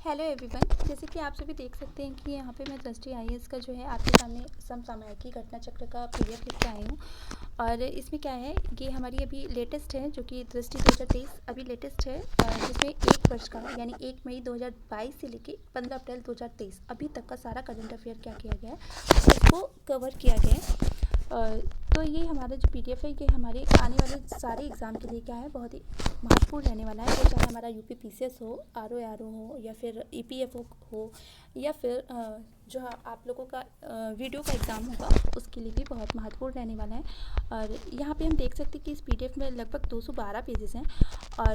Hello everyone. जैसे कि आप सभी देख सकते हैं कि यहाँ पे मैं दृष्टि आईएएस का जो है आपके सामने समसामयिकी घटना चक्र का पीडीएफ लिख के आई हूँ। और इसमें क्या है, ये हमारी अभी लेटेस्ट है, जो कि दृष्टि 2023 अभी लेटेस्ट है, जिसमें 1 वर्ष का यानी 1 मई 2022 से लेके 15 अप्रैल 2023 अभी तक का सारा करंट अफेयर क्या किया गया है उसको कवर किया गया है। तो ये हमारा जो पीडीएफ है, ये हमारे आने वाले सारे एग्ज़ाम के लिए क्या है, बहुत ही महत्वपूर्ण रहने वाला है। तो चाहे हमारा यूपी पीसीएस हो, आरओ हो, या फिर ईपीएफओ हो, या फिर जो आप लोगों का वीडियो का एग्ज़ाम होगा, उसके लिए भी बहुत महत्वपूर्ण रहने वाला है। और यहाँ पे हम देख सकते हैं कि इस पीडीएफ में लगभग 212 पेजेस हैं, और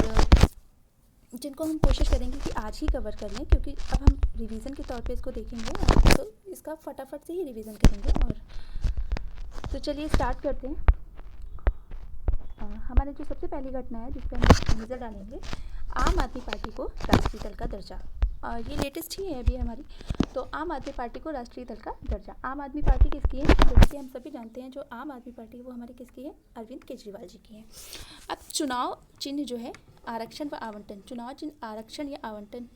जिनको हम कोशिश करेंगे कि आज ही कवर कर लें, क्योंकि अब हम रिवीजन के तौर पे इसको देखेंगे, तो इसका फटाफट से ही रिवीजन करेंगे। और तो चलिए स्टार्ट करते हैं। हमारे जो सबसे पहली घटना है जिस पर हम नज़र डालेंगे, आम आदमी पार्टी को राष्ट्रीय दल का दर्जा। ये लेटेस्ट ही है अभी हमारी। तो आम आदमी पार्टी को राष्ट्रीय दल का दर्जा। आम आदमी पार्टी किसकी है? जैसे कि हम सभी जानते हैं, जो आम आदमी पार्टी है वो हमारी किसकी है? अरविंद केजरीवाल जी की है। अब चुनाव चिन्ह जो है आरक्षण व आवंटन, चुनाव चिन्ह आरक्षण या आवंटन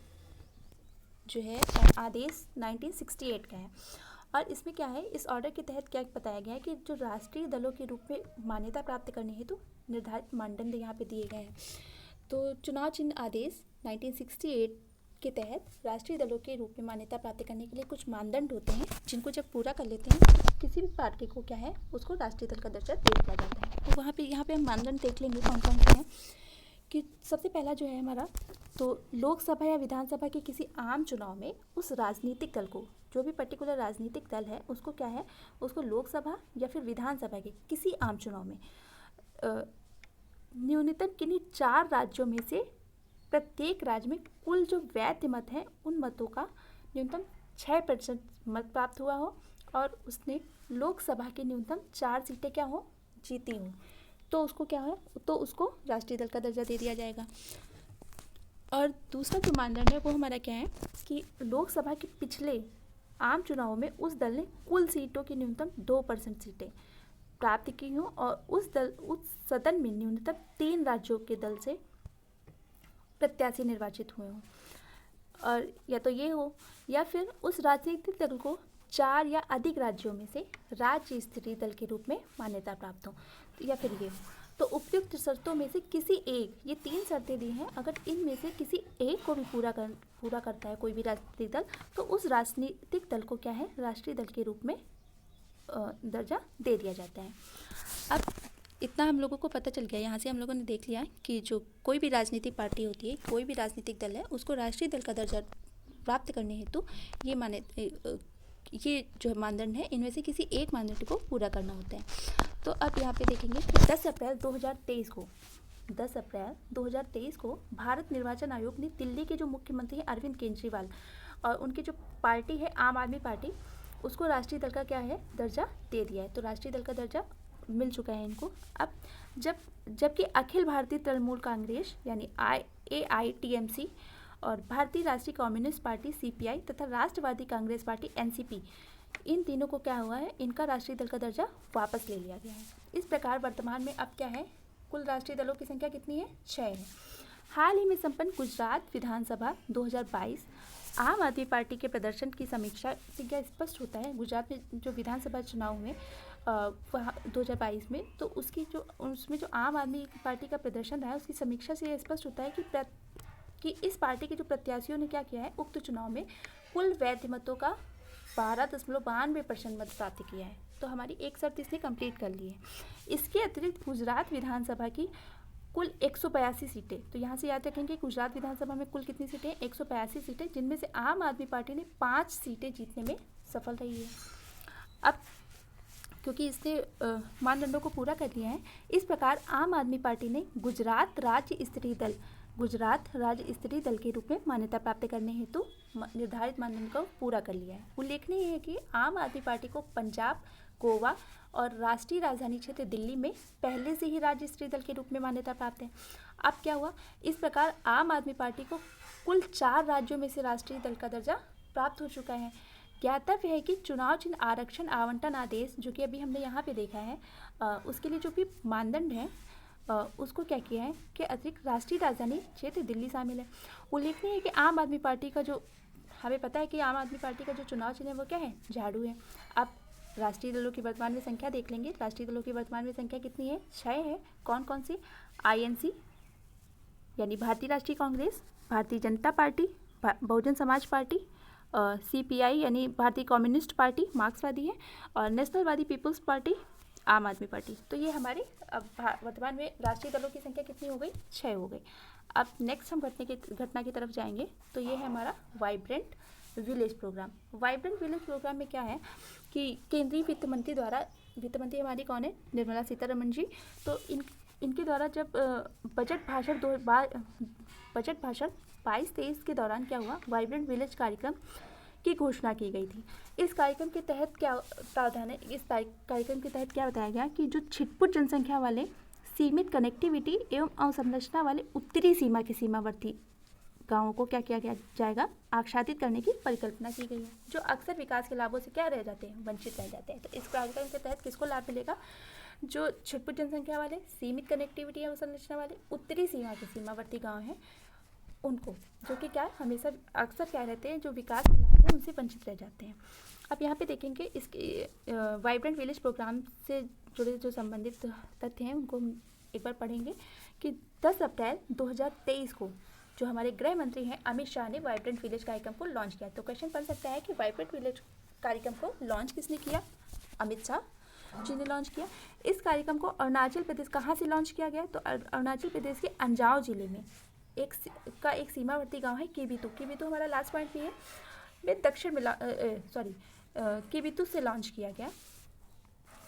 जो है आदेश 1968 का है। और इसमें क्या है, इस ऑर्डर के तहत क्या बताया गया है कि जो राष्ट्रीय दलों के रूप में मान्यता प्राप्त करने हेतु तो निर्धारित मानदंड यहाँ पे दिए गए हैं। तो चुनाव चिन्ह आदेश 1968 के तहत राष्ट्रीय दलों के रूप में मान्यता प्राप्त करने के लिए कुछ मानदंड होते हैं, जिनको जब पूरा कर लेते हैं तो किसी भी पार्टी को क्या है, उसको राष्ट्रीय दल का दर्जा दे दिया जाता है। तो वहाँ पे यहाँ पे हम मानदंड देख लेंगे कौन कौन से हैं। कि सबसे पहला जो है हमारा, तो लोकसभा या विधानसभा के किसी आम चुनाव में उस राजनीतिक दल को, जो भी पर्टिकुलर राजनीतिक दल है उसको क्या है, उसको लोकसभा या फिर विधानसभा के किसी आम चुनाव में न्यूनतम किन्हीं 4 राज्यों में से प्रत्येक राज्य में कुल जो वैध मत हैं उन मतों का न्यूनतम 6% मत प्राप्त हुआ हो, और उसने लोकसभा की न्यूनतम 4 सीटें क्या हो, जीती हों, तो उसको क्या है, तो उसको राष्ट्रीय दल का दर्जा दे दिया जाएगा। और दूसरा जो मानदंड है वो हमारा क्या है कि लोकसभा के पिछले आम चुनावों में उस दल ने कुल सीटों की न्यूनतम 2% सीटें प्राप्त की हों, और उस सदन में न्यूनतम 3 राज्यों के दल से प्रत्याशी निर्वाचित हुए हों। और या तो ये हो, या फिर उस राजनीतिक दल को 4 या अधिक राज्यों में से राज्य स्तरीय दल के रूप में मान्यता प्राप्त हो, या फिर ये हो। तो उपयुक्त शर्तों में से किसी एक, ये 3 शर्तें दी हैं, अगर इनमें से किसी एक को भी पूरा करता है कोई भी राजनीतिक दल, तो उस राजनीतिक दल को क्या है, राष्ट्रीय दल के रूप में दर्जा दे दिया जाता है। अब इतना हम लोगों को पता चल गया, यहाँ से हम लोगों ने देख लिया कि जो कोई भी राजनीतिक पार्टी होती है, कोई भी राजनीतिक दल है, उसको राष्ट्रीय दल का दर्जा प्राप्त करने हेतु ये जो मानदंड है, इनमें से किसी एक मानदंड को पूरा करना होता है। तो अब यहाँ पे देखेंगे कि 10 अप्रैल 2023 को भारत निर्वाचन आयोग ने दिल्ली के जो मुख्यमंत्री हैं अरविंद केजरीवाल, और उनकी जो पार्टी है आम आदमी पार्टी, उसको राष्ट्रीय दल का क्या है, दर्जा दे दिया है। तो राष्ट्रीय दल का दर्जा मिल चुका है इनको। अब जबकि अखिल भारतीय तृणमूल कांग्रेस यानी AITMC और भारतीय राष्ट्रीय कम्युनिस्ट पार्टी CPI तथा राष्ट्रवादी कांग्रेस पार्टी NCP, इन तीनों को क्या हुआ है, इनका राष्ट्रीय दल का दर्जा वापस ले लिया गया है। इस प्रकार वर्तमान में अब क्या है, कुल राष्ट्रीय दलों की संख्या कितनी है, 6 है। हाल ही में संपन्न गुजरात विधानसभा 2022 आम आदमी पार्टी के प्रदर्शन की समीक्षा से क्या स्पष्ट होता है, गुजरात में जो विधानसभा चुनाव में 2022 में, तो उसमें जो आम आदमी पार्टी का प्रदर्शन रहा है, उसकी समीक्षा से यह स्पष्ट होता है कि इस पार्टी के जो प्रत्याशियों ने क्या किया है, उक्त चुनाव में कुल वैध मतों का 12.92% मत प्राप्त किया है। तो हमारी एक शर्त इसने कंप्लीट कर ली है। इसके अतिरिक्त गुजरात विधानसभा की कुल 182 सीटें, तो यहाँ से याद रखेंगे गुजरात विधानसभा में कुल कितनी सीटें, 182 सीटें, जिनमें से आम आदमी पार्टी ने 5 सीटें जीतने में सफल रही है। अब क्योंकि इसने मानदंडों को पूरा कर लिया है, इस प्रकार आम आदमी पार्टी ने गुजरात राज्य स्तरीय दल के रूप में मान्यता प्राप्त करने हेतु निर्धारित मानदंड को पूरा कर लिया है। उल्लेखनीय है कि आम आदमी पार्टी को पंजाब, गोवा और राष्ट्रीय राजधानी क्षेत्र दिल्ली में पहले से ही राज्य स्तरीय दल के रूप में मान्यता प्राप्त है। अब क्या हुआ, इस प्रकार आम आदमी पार्टी को कुल 4 राज्यों में से राष्ट्रीय दल का दर्जा प्राप्त हो चुका है। ज्ञातव्य है कि चुनाव चिन्ह आरक्षण आवंटन आदेश, जो कि अभी हमने यहाँ पे देखा है, उसके लिए जो भी मानदंड है उसको क्या किया है कि अतिरिक्त राष्ट्रीय राजधानी क्षेत्र दिल्ली शामिल है। उल्लेखनीय है कि आम आदमी पार्टी का जो, हमें पता है कि आम आदमी पार्टी का जो चुनाव चिन्ह है वो क्या है, झाड़ू है। अब राष्ट्रीय दलों की वर्तमान में संख्या देख लेंगे। राष्ट्रीय दलों की वर्तमान में संख्या कितनी है, 6 है। कौन कौन सी, INC यानी भारतीय राष्ट्रीय Congress, Bharatiya Janata party, Bahujan Samaj party, CPI यानी भारतीय कम्युनिस्ट पार्टी मार्क्सवादी है, और नेशनलवादी पीपल्स पार्टी आम आदमी पार्टी। तो ये हमारे अब वर्तमान में राष्ट्रीय दलों की संख्या कितनी हो गई, 6 हो गई। अब नेक्स्ट हम घटना की तरफ जाएंगे। तो ये है हमारा vibrant village program. Vibrant village program में क्या है कि केंद्रीय वित्त मंत्री द्वारा, वित्त मंत्री हमारी कौन है, निर्मला सीतारमण जी, तो इनके द्वारा जब बजट भाषण 22-23 के दौरान क्या हुआ, वाइब्रेंट विलेज कार्यक्रम की घोषणा की गई थी। इस कार्यक्रम के तहत क्या प्रावधान है, इस कार्यक्रम के तहत क्या बताया गया कि जो छिटपुट जनसंख्या वाले, सीमित कनेक्टिविटी एवं अवसंरचना वाले उत्तरी सीमा के सीमावर्ती गाँवों को क्या किया जाएगा, आच्छादित करने की परिकल्पना की गई है, जो अक्सर विकास के लाभों से क्या रह जाते हैं, वंचित रह जाते हैं। तो इस कार्यक्रम के तहत किसको लाभ मिलेगा, जो छिटपुट जनसंख्या वाले, सीमित कनेक्टिविटी एवं संरचना वाले उत्तरी सीमा के सीमावर्ती गाँव हैं उनको, जो कि क्या हमेशा अक्सर क्या रहते हैं, जो विकास के लाभ हैं उनसे वंचित रह जाते हैं। अब यहाँ पे देखेंगे इसके वाइब्रेंट विलेज प्रोग्राम से जुड़े जो संबंधित तथ्य हैं उनको एक बार पढ़ेंगे कि 10 अप्रैल 2023 को जो हमारे गृह मंत्री हैं अमित शाह ने वाइब्रेंट विलेज कार्यक्रम को लॉन्च किया। तो क्वेश्चन बन सकता है कि वाइब्रेंट विलेज कार्यक्रम को लॉन्च किसने किया, अमित शाह जी ने लॉन्च किया। इस कार्यक्रम को अरुणाचल प्रदेश, कहाँ से लॉन्च किया गया, तो अरुणाचल प्रदेश के अंजाव जिले में एक सीमावर्ती गांव है केबितु। केबितु हमारा लास्ट पॉइंट भी है, में दक्षिण मिला केबितु से लॉन्च किया गया।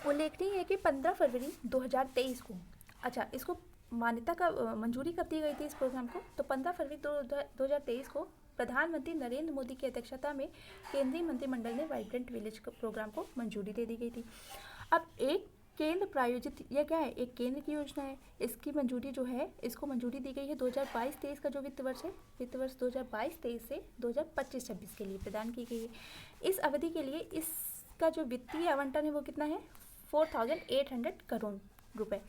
उल्लेखनीय है कि 15 फरवरी 2023 को, अच्छा इसको मान्यता का मंजूरी कब दी गई थी इस प्रोग्राम को, तो 15 फरवरी 2023 को प्रधानमंत्री नरेंद्र मोदी की अध्यक्षता में केंद्रीय मंत्रिमंडल ने वाइब्रेंट विलेज प्रोग्राम को मंजूरी दे दी गई थी। अब एक केंद्र प्रायोजित, यह क्या है, एक केंद्र की योजना है। इसकी मंजूरी जो है, इसको मंजूरी दी गई है 2022-23 का जो वित्त वर्ष है, वित्त वर्ष 2022-23 से 2025-26 के लिए प्रदान की गई है। इस अवधि के लिए इसका जो वित्तीय आवंटन है वो कितना है, 4800 करोड़ रुपए।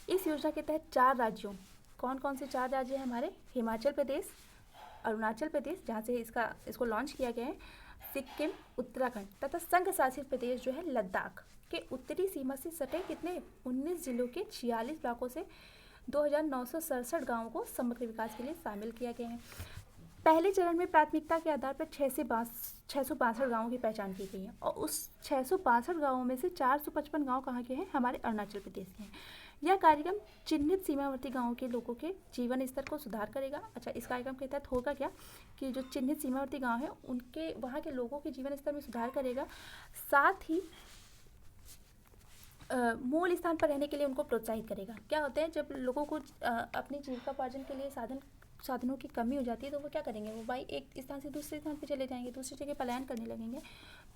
इस योजना के तहत 4 राज्यों, कौन कौन से 4 राज्य हैं हमारे, हिमाचल प्रदेश, अरुणाचल प्रदेश जहाँ से इसको लॉन्च किया गया है, सिक्किम, उत्तराखंड तथा संघ शासित प्रदेश जो है लद्दाख के उत्तरी सीमा से सटे कितने 19 जिलों के 46 ब्लॉकों से 2967 गाँवों को समग्र विकास के लिए शामिल किया गया है। पहले चरण में प्राथमिकता के आधार पर 662 गाँवों की पहचान की गई है और उस 662 गाँवों में से 455 गाँव कहाँ के हैं, हमारे अरुणाचल प्रदेश के हैं। यह कार्यक्रम चिन्हित सीमावर्ती गाँवों के लोगों के जीवन स्तर को सुधार करेगा। अच्छा, इस कार्यक्रम के तहत होगा क्या कि जो चिन्हित सीमावर्ती गाँव हैं उनके वहाँ के लोगों के जीवन स्तर में सुधार करेगा, साथ ही मूल स्थान पर रहने के लिए उनको प्रोत्साहित करेगा। क्या होता है, जब लोगों को अपनी जीविकोपार्जन के लिए साधनों की कमी हो जाती है तो वो क्या करेंगे, वो भाई एक स्थान से दूसरे स्थान पे चले जाएंगे, दूसरी जगह पलायन करने लगेंगे।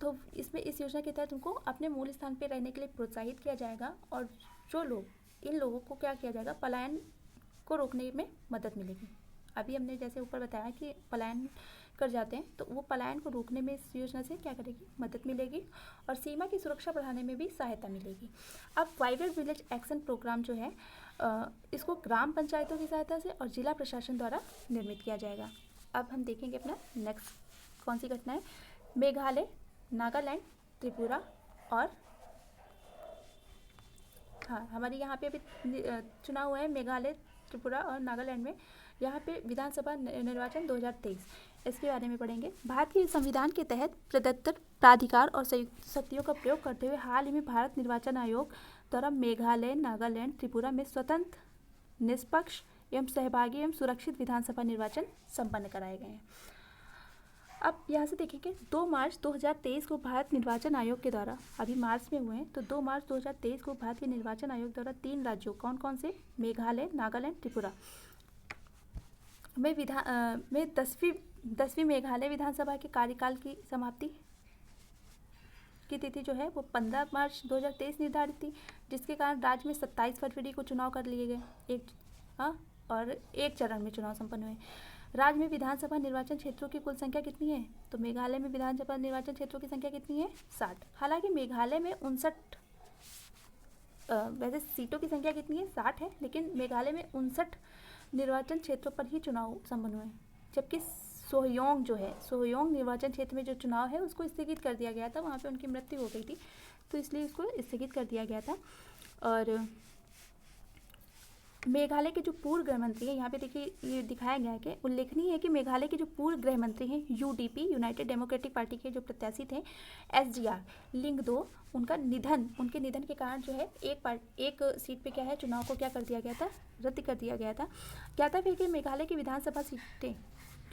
तो इसमें इस योजना के तहत उनको अपने मूल स्थान पे रहने के लिए प्रोत्साहित किया जाएगा और जो लोग, इन लोगों को क्या किया जाएगा, पलायन को रोकने में मदद मिलेगी। अभी हमने जैसे ऊपर बताया कि पलायन कर जाते हैं तो वो पलायन को रोकने में इस योजना से क्या करेगी, मदद मिलेगी और सीमा की सुरक्षा बढ़ाने में भी सहायता मिलेगी। अब वाइब्रेंट विलेज एक्शन प्रोग्राम जो है इसको ग्राम पंचायतों की सहायता से और जिला प्रशासन द्वारा निर्मित किया जाएगा। अब हम देखेंगे अपना नेक्स्ट कौन सी घटना है, मेघालय, नागालैंड, त्रिपुरा और हाँ हमारी यहाँ पे अभी चुनाव हुआ है मेघालय, त्रिपुरा और नागालैंड में। यहाँ पे विधानसभा निर्वाचन 2023, इसके बारे में पढ़ेंगे। भारतीय संविधान के तहत प्रदत्त प्राधिकार और शक्तियों का प्रयोग करते हुए हाल ही में भारत निर्वाचन आयोग द्वारा मेघालय, नागालैंड, त्रिपुरा में स्वतंत्र, निष्पक्ष एवं सहभागी एवं सुरक्षित विधानसभा निर्वाचन संपन्न कराए गए हैं। अब यहाँ से देखेंगे 2 मार्च 2023 को भारत निर्वाचन आयोग के द्वारा, अभी मार्च में हुए हैं, तो 2 मार्च 2023 को भारतीय निर्वाचन आयोग द्वारा 3 राज्यों, कौन कौन से, मेघालय, नागालैंड, त्रिपुरा में 10वीं मेघालय विधानसभा के कार्यकाल की समाप्ति की तिथि जो है वो 15 मार्च 2023 निर्धारित थी, जिसके कारण राज्य में 27 फरवरी को चुनाव कर लिए गए और एक चरण में चुनाव संपन्न हुए। राज्य में विधानसभा निर्वाचन क्षेत्रों की कुल संख्या कितनी है, तो मेघालय में विधानसभा निर्वाचन क्षेत्रों की संख्या कितनी है, 60। हालांकि मेघालय में 59 वैसे सीटों की संख्या कितनी है, 60 है, लेकिन मेघालय में 59 निर्वाचन क्षेत्रों पर ही चुनाव संपन्न हुए, जबकि सोहयोंग जो है, सोहयोंग निर्वाचन क्षेत्र में जो चुनाव है उसको स्थगित कर दिया गया था, वहाँ पे उनकी मृत्यु हो गई थी, तो इसलिए उसको स्थगित कर दिया गया था। और मेघालय के जो पूर्व गृह मंत्री हैं, यहाँ पे देखिए ये दिखाया गया है कि उल्लेखनीय है कि मेघालय के जो पूर्व गृह मंत्री हैं यूडीपी यूनाइटेड डेमोक्रेटिक पार्टी के जो प्रत्याशी थे एसडीआर लिंगदो, उनके निधन के कारण जो है एक सीट पे क्या है चुनाव को क्या कर दिया गया था, रद्द कर दिया गया था। ज्ञातव्य है कि मेघालय की विधानसभा सीटें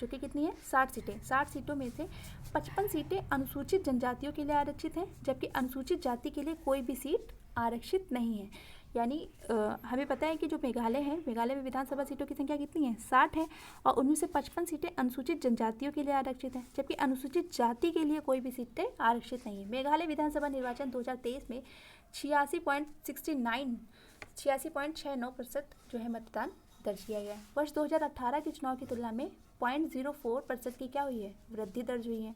जो कि कितनी है, 60 सीटें, 60 सीटों में से 55 सीटें अनुसूचित जनजातियों के लिए आरक्षित हैं, जबकि अनुसूचित जाति के लिए कोई भी सीट आरक्षित नहीं है। यानी हमें पता है कि जो मेघालय है, मेघालय में विधानसभा सीटों की संख्या कितनी है, 60 है, और उनमें से 55 सीटें अनुसूचित जनजातियों के लिए आरक्षित हैं, जबकि अनुसूचित जाति के लिए कोई भी सीटें आरक्षित नहीं है। मेघालय विधानसभा निर्वाचन 2023 में 86.69% जो है मतदान दर्ज किया गया है। वर्ष 2018 के चुनाव की तुलना में 0.04% की क्या हुई है, वृद्धि दर्ज हुई है।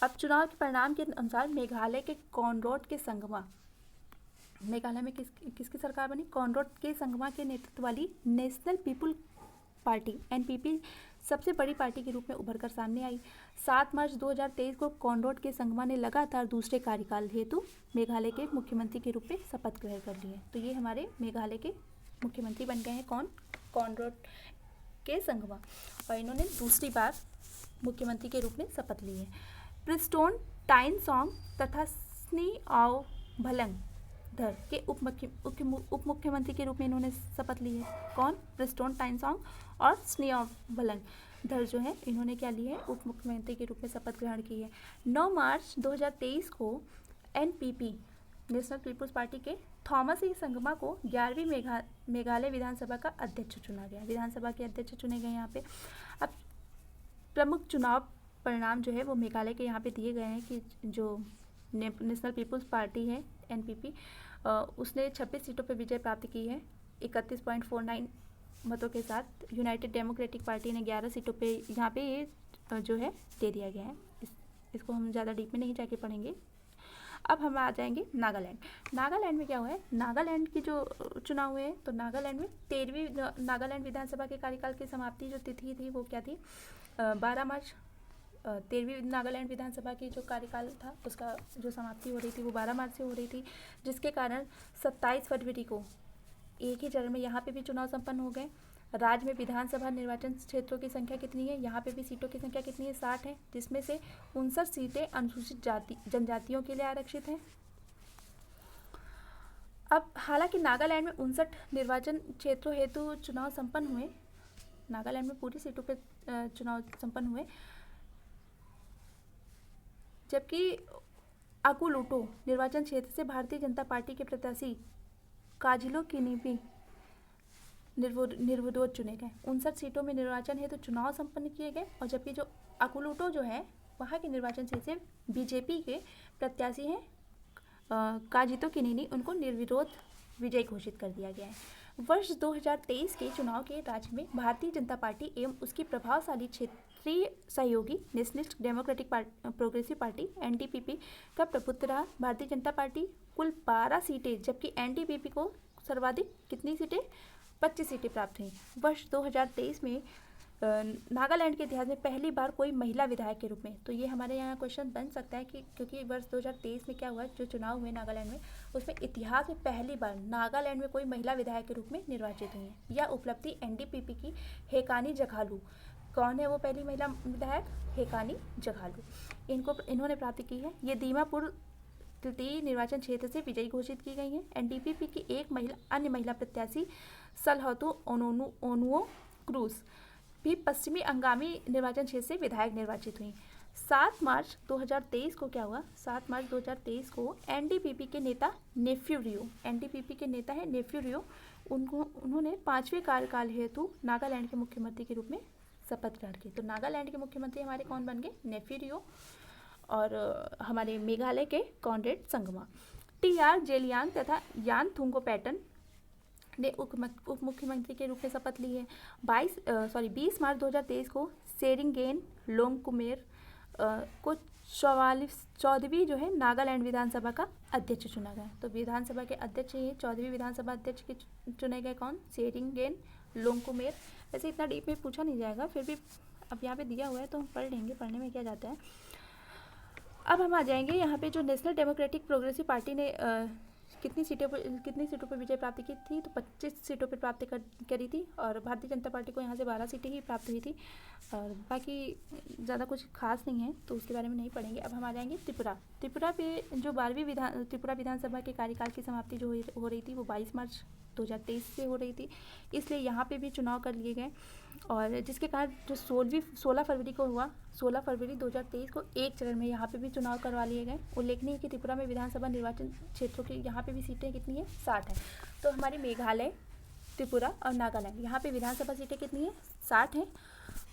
अब चुनाव के परिणाम के अनुसार मेघालय के कॉनरॉड के संगमा, मेघालय में किसकी सरकार बनी, कॉनरॉड के संगमा के नेतृत्व वाली नेशनल पीपुल पार्टी एनपीपी सबसे बड़ी पार्टी के रूप में उभर कर सामने आई। 7 मार्च 2023 को कॉनरॉड के संगमा ने लगातार दूसरे कार्यकाल हेतु मेघालय के मुख्यमंत्री के रूप में शपथ ग्रहण कर लिए। तो ये हमारे मेघालय के मुख्यमंत्री बन गए हैं कौन, कॉनरॉड के संगमा, और इन्होंने दूसरी बार मुख्यमंत्री के रूप में शपथ ली है। प्रिस्टोन टाइनसोंग तथा स्नी आओ भलंग धर के उप मुख्यमंत्री के रूप में इन्होंने शपथ ली है। कौन, प्रिस्टोन टाइनसोंग और स्नी आओ भलंग धर जो है इन्होंने क्या ली है, उप मुख्यमंत्री के रूप में शपथ ग्रहण की है। 9 मार्च 2023 को एनपीपी नेशनल पीपुल्स पार्टी के थॉमस ई संगमा को 11वीं मेघालय विधानसभा का अध्यक्ष चुना गया, विधानसभा के अध्यक्ष चुने गए यहाँ पे। अब प्रमुख चुनाव परिणाम जो है वो मेघालय के यहाँ पे दिए गए हैं कि जो नेशनल पीपुल्स पार्टी है एनपीपी, उसने 26 सीटों पर विजय प्राप्त की है 31.49 मतों के साथ। यूनाइटेड डेमोक्रेटिक पार्टी ने 11 सीटों पे यहाँ पे ये जो है दे दिया गया है। इसको हम ज़्यादा डीप में नहीं जाके पढ़ेंगे। अब हम आ जाएंगे नागालैंड। नागालैंड में क्या हुआ है, नागालैंड की जो चुनाव हुए हैं, तो नागालैंड में 13वीं नागालैंड विधानसभा के कार्यकाल की समाप्ति जो तिथि थी वो क्या थी, 12 मार्च। 13वीं नागालैंड विधानसभा की जो कार्यकाल था उसका जो समाप्ति हो रही थी वो 12 मार्च से हो रही थी, जिसके कारण 27 फरवरी को एक ही चरण में यहाँ पे भी चुनाव संपन्न हो गए। राज्य में विधानसभा निर्वाचन क्षेत्रों की संख्या कितनी है, यहाँ पे भी सीटों की संख्या कितनी है, 60 है, जिसमें से 59 सीटें अनुसूचित जनजातियों के लिए आरक्षित हैं। अब हालांकि नागालैंड में 59 निर्वाचन क्षेत्रों हेतु चुनाव संपन्न हुए, नागालैंड में पूरी सीटों पर चुनाव संपन्न हुए, जबकि अकुलुटो निर्वाचन क्षेत्र से भारतीय जनता पार्टी के प्रत्याशी काजिलो किनीपी निर्विरोध चुने गए। 59 सीटों में निर्वाचन हेतु चुनाव संपन्न किए गए, और जबकि जो अकुलुटो जो है वहाँ के निर्वाचन क्षेत्र से बीजेपी के प्रत्याशी हैं काजितो किनीनी, उनको निर्विरोध विजयी घोषित कर दिया गया है। वर्ष 2023 के चुनाव के राज्य में भारतीय जनता पार्टी एवं उसकी प्रभावशाली क्षेत्रीय सहयोगी nationalist democratic progressive party NDPP का प्रभुत्व रहा। भारतीय जनता पार्टी कुल 12 सीटें, जबकि एनडीपीपी को सर्वाधिक कितनी सीटें, 25 सीटें प्राप्त हुई। वर्ष 2023 में नागालैंड के इतिहास में पहली बार कोई महिला विधायक के रूप में, तो ये हमारे यहाँ क्वेश्चन बन सकता है कि क्योंकि वर्ष 2023 में क्या हुआ, जो चुनाव हुए नागालैंड में, उसमें इतिहास में पहली बार नागालैंड में कोई महिला विधायक के रूप में निर्वाचित हुई है। यह उपलब्धि एनडीपीपी की हेकानी जखालू, कौन है वो पहली महिला विधायक, हेकानी जखालू, इन्होंने प्राप्त की है। ये दीमापुर तृतीय निर्वाचन क्षेत्र से विजयी घोषित की गई है। एनडीपीपी की एक अन्य महिला प्रत्याशी सलहतु ओनुओ क्रूज भी पश्चिमी अंगामी निर्वाचन क्षेत्र से विधायक निर्वाचित हुई। 7 मार्च 2023 को क्या हुआ, 7 मार्च 2023 को एनडीपीपी के नेता नेफ्यू रियो, एनडीपीपी के नेता है नेफ्यू रियो, उन्होंने 5वें कार्यकाल हेतु नागालैंड के मुख्यमंत्री के रूप में शपथ ग्रहण की। तो नागालैंड के मुख्यमंत्री हमारे कौन बन गए, नेफ्यू रियो, और हमारे मेघालय के कॉनरेड संगमा। टीआर जेलियांग तथा यानथुंगो पैटर्न ने उप मुख्यमंत्री के रूप में शपथ ली है। 20 मार्च 2023 को सेरिंगेन लोंगकुमेर को 14वीं जो है नागालैंड विधानसभा का अध्यक्ष चुना गया। तो विधानसभा के अध्यक्ष ये 14वीं विधानसभा अध्यक्ष के चुने गए कौन? सेरिंगेन लोंगकुमेर। वैसे इतना डीप में पूछा नहीं जाएगा, फिर भी अब यहाँ पे दिया हुआ है तो हम पढ़ लेंगे, पढ़ने में क्या जाता है। अब हम आ जाएंगे यहाँ पे जो नेशनल डेमोक्रेटिक प्रोग्रेसिव पार्टी ने कितनी सीटों पर विजय प्राप्त की थी? तो 25 सीटों पर प्राप्त करी थी, और भारतीय जनता पार्टी को यहाँ से 12 सीटें ही प्राप्त हुई थी, और बाकी ज़्यादा कुछ खास नहीं है तो उसके बारे में नहीं पढ़ेंगे। अब हम आ जाएंगे त्रिपुरा पे जो 12वीं त्रिपुरा विधानसभा के कार्यकाल की समाप्ति जो हो रही थी वो 22 मार्च 2023 से हो रही थी, इसलिए यहाँ पे भी चुनाव कर लिए गए, और जिसके कारण जो 16 फरवरी को हुआ, 16 फरवरी 2023 को एक चरण में यहाँ पे भी चुनाव करवा लिए गए। उल्लेखनीय है कि त्रिपुरा में विधानसभा निर्वाचन क्षेत्रों की यहाँ पे भी सीटें कितनी है? 60 है। तो हमारी मेघालय, त्रिपुरा और नागालैंड यहाँ पे विधानसभा सीटें कितनी है? 60 हैं,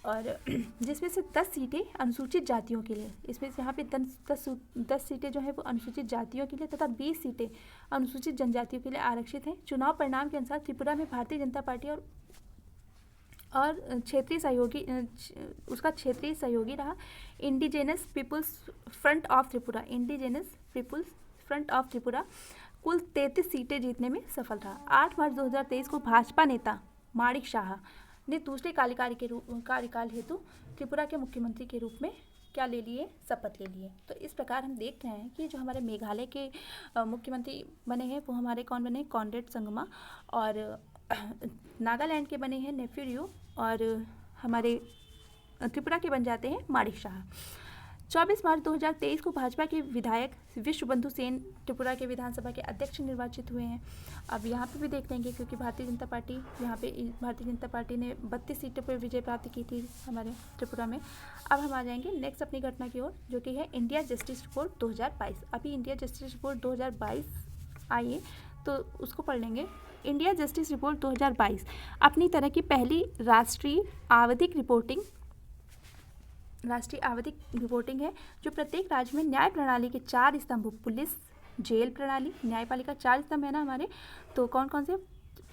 और जिसमें से 10 सीटें अनुसूचित जातियों के लिए, इसमें से यहाँ पे 10 सीटें जो है वो अनुसूचित जातियों के लिए तथा 20 सीटें अनुसूचित जनजातियों के लिए आरक्षित हैं। चुनाव परिणाम के अनुसार त्रिपुरा में भारतीय जनता पार्टी और क्षेत्रीय सहयोगी उसका क्षेत्रीय सहयोगी रहा indigenous peoples front of Tripura कुल 33 सीटें जीतने में सफल रहा। 8 मार्च 2023 को भाजपा नेता माणिक शाह ने दूसरे कार्यकाल हेतु त्रिपुरा के मुख्यमंत्री के रूप में क्या ले लिए? शपथ ले लिए। तो इस प्रकार हम देख रहे हैं कि जो हमारे मेघालय के मुख्यमंत्री बने हैं वो हमारे कौन बने? कॉनरेड संगमा, और नागालैंड के बने हैं नेफ्यू रियो, और हमारे त्रिपुरा के बन जाते हैं माणिक शाह। 24 मार्च 2023 को भाजपा के विधायक विश्वबंधु सेन त्रिपुरा के विधानसभा के अध्यक्ष निर्वाचित हुए हैं। अब यहाँ पे भी देख लेंगे क्योंकि भारतीय जनता पार्टी ने 32 सीटों पर विजय प्राप्त की थी हमारे त्रिपुरा में। अब हम आ जाएंगे नेक्स्ट अपनी घटना की ओर, जो कि है इंडिया जस्टिस रिपोर्ट 2022। अभी इंडिया जस्टिस रिपोर्ट 2022 आई है तो उसको पढ़ लेंगे। इंडिया जस्टिस रिपोर्ट 2022 अपनी तरह की पहली राष्ट्रीय आवधिक रिपोर्टिंग है जो प्रत्येक राज्य में न्याय प्रणाली के 4 स्तंभ, पुलिस, जेल प्रणाली, न्यायपालिका, 4 स्तंभ है ना हमारे, तो कौन कौन से?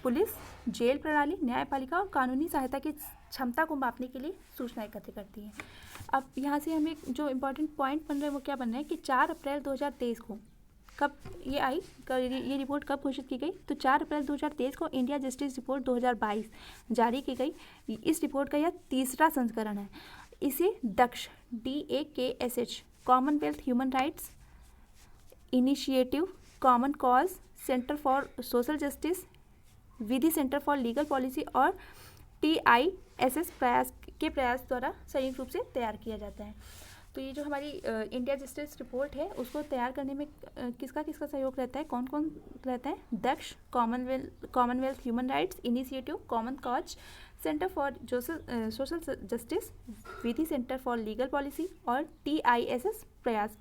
पुलिस, जेल प्रणाली, न्यायपालिका और कानूनी सहायता की क्षमता को मापने के लिए सूचना एकत्र करती है। अब यहाँ से हमें जो इम्पोर्टेंट पॉइंट बन रहे हैं वो क्या बन रहे हैं कि 4 अप्रैल 2023 को कब ये आई, ये रिपोर्ट कब घोषित की गई? तो 4 अप्रैल 2023 को इंडिया जस्टिस रिपोर्ट 2022 जारी की गई। इस रिपोर्ट का यह तीसरा संस्करण है। इसे दक्ष DAKSH Commonwealth human rights initiative, common cause, centre for social justice, Vidhi centre for legal policy और TISS प्रयास द्वारा संयुक्त रूप से तैयार किया जाता है। तो ये जो हमारी इंडिया जस्टिस रिपोर्ट है उसको तैयार करने में किसका सहयोग रहता है? कौन कौन रहता है? Daksh Commonwealth human rights initiative, common cause, centre for social justice, Vidhi centre for legal policy और TISS प्रयास,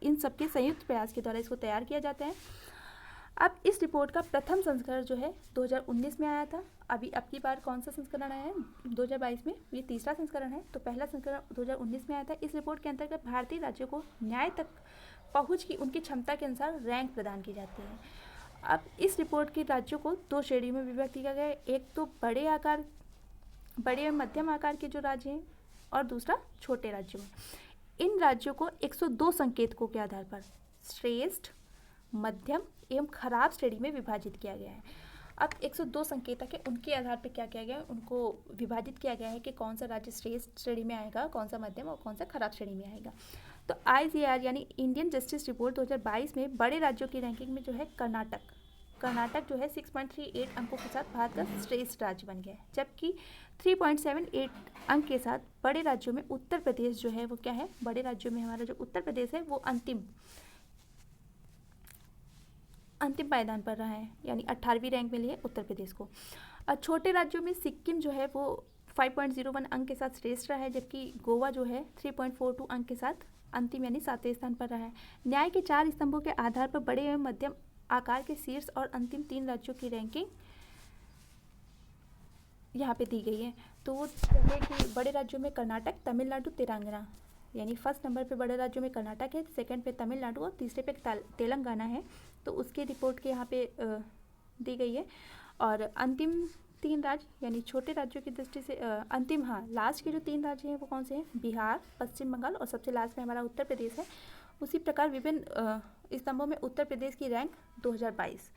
इन सबके संयुक्त प्रयास के द्वारा इसको तैयार किया जाता है। अब इस रिपोर्ट का प्रथम संस्करण जो है 2019 में आया था। अब की बार कौन सा संस्करण आया है? 2022 में, ये तीसरा संस्करण है। तो पहला संस्करण 2019 में आया था। इस रिपोर्ट के अंतर्गत भारतीय राज्यों को न्याय तक पहुंच की उनकी क्षमता के अनुसार रैंक प्रदान की जाती है। अब इस रिपोर्ट के राज्यों को 2 श्रेणियों में विभक्त किया गया है। एक तो बड़े मध्यम आकार के जो राज्य हैं, और दूसरा छोटे राज्यों में। इन राज्यों को 102 संकेतकों के आधार पर श्रेष्ठ, मध्यम एवं खराब श्रेणी में विभाजित किया गया है। अब 102 संकेतक है, उनके आधार पर क्या किया गया है? उनको विभाजित किया गया है कि कौन सा राज्य श्रेष्ठ श्रेणी में आएगा, कौन सा मध्यम और कौन सा खराब श्रेणी में आएगा। तो IJR यानी इंडियन जस्टिस रिपोर्ट 2022 में बड़े राज्यों की रैंकिंग में जो है कर्नाटक जो है 6.38 अंकों के साथ भारत का श्रेष्ठ राज्य बन गया है, जबकि 3.78 अंक के साथ बड़े राज्यों में उत्तर प्रदेश जो है वो क्या है? बड़े राज्यों में हमारा जो उत्तर प्रदेश है वो अंतिम पायदान पर रहा है, यानी 18वीं रैंक में लिए उत्तर प्रदेश को। छोटे राज्यों में सिक्किम जो है वो 5.01 अंक के साथ श्रेष्ठ रहा है, जबकि गोवा जो है 3.42 अंक के साथ अंतिम यानी 7वें स्थान पर रहा है। न्याय के 4 स्तंभों के आधार पर बड़े एवं मध्यम आकार के शीर्ष और अंतिम 3 राज्यों की रैंकिंग यहाँ पे दी गई है। तो वो कहते हैं कि बड़े राज्यों में कर्नाटक, तमिलनाडु, तेलंगाना, यानी फर्स्ट नंबर पे बड़े राज्यों में कर्नाटक है, सेकंड पे तमिलनाडु और तीसरे पे तेलंगाना है। तो उसके रिपोर्ट के यहाँ पे दी गई है। और अंतिम 3 राज्य यानी छोटे राज्यों की दृष्टि से अंतिम, हाँ लास्ट के जो 3 राज्य हैं वो कौन से हैं? बिहार, पश्चिम बंगाल और सबसे लास्ट में हमारा उत्तर प्रदेश है। उसी प्रकार विभिन्न स्तंभों में उत्तर प्रदेश की रैंक 2022।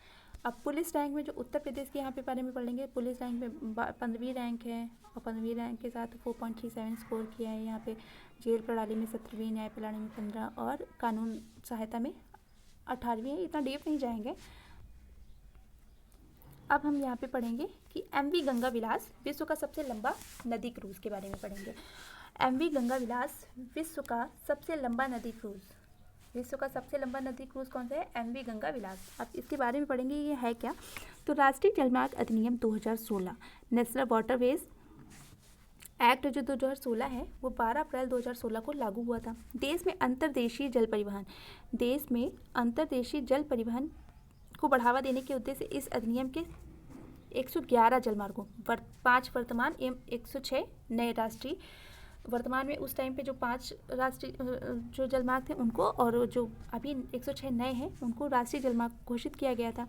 अब पुलिस रैंक में जो उत्तर प्रदेश के यहाँ पे बारे में पढ़ लेंगे। पुलिस रैंक में 15वीं रैंक है और 15वीं रैंक के साथ 4.37 स्कोर किया है। यहाँ पे जेल प्रणाली में 17वीं, न्याय प्रणाली में 15 और कानून सहायता में 18वीं है। इतना डीप नहीं जाएंगे। अब हम यहाँ पे पढ़ेंगे कि MV गंगा विलास विश्व का सबसे लंबा नदी क्रूज़ के बारे में पढ़ेंगे। MV गंगा विलास विश्व का सबसे लंबा नदी क्रूज़, विश्व का सबसे लंबा नदी क्रूज़ कौन सा है? MV गंगा विलास। अब इसके बारे में पढ़ेंगे ये है क्या। तो राष्ट्रीय जलमार्ग अधिनियम 2016, नेशनल वाटरवेज एक्ट जो 2016 है वो 12 अप्रैल 2016 को लागू हुआ था। देश में अंतर्देशीय जल परिवहन को बढ़ावा देने के उद्देश्य से इस अधिनियम के 111 जलमार्गों, 5 वर्तमान एवं 106 नए राष्ट्रीय, वर्तमान में उस टाइम पे जो 5 राष्ट्रीय जो जलमार्ग थे उनको और जो अभी 106 नए हैं उनको राष्ट्रीय जलमार्ग घोषित किया गया था।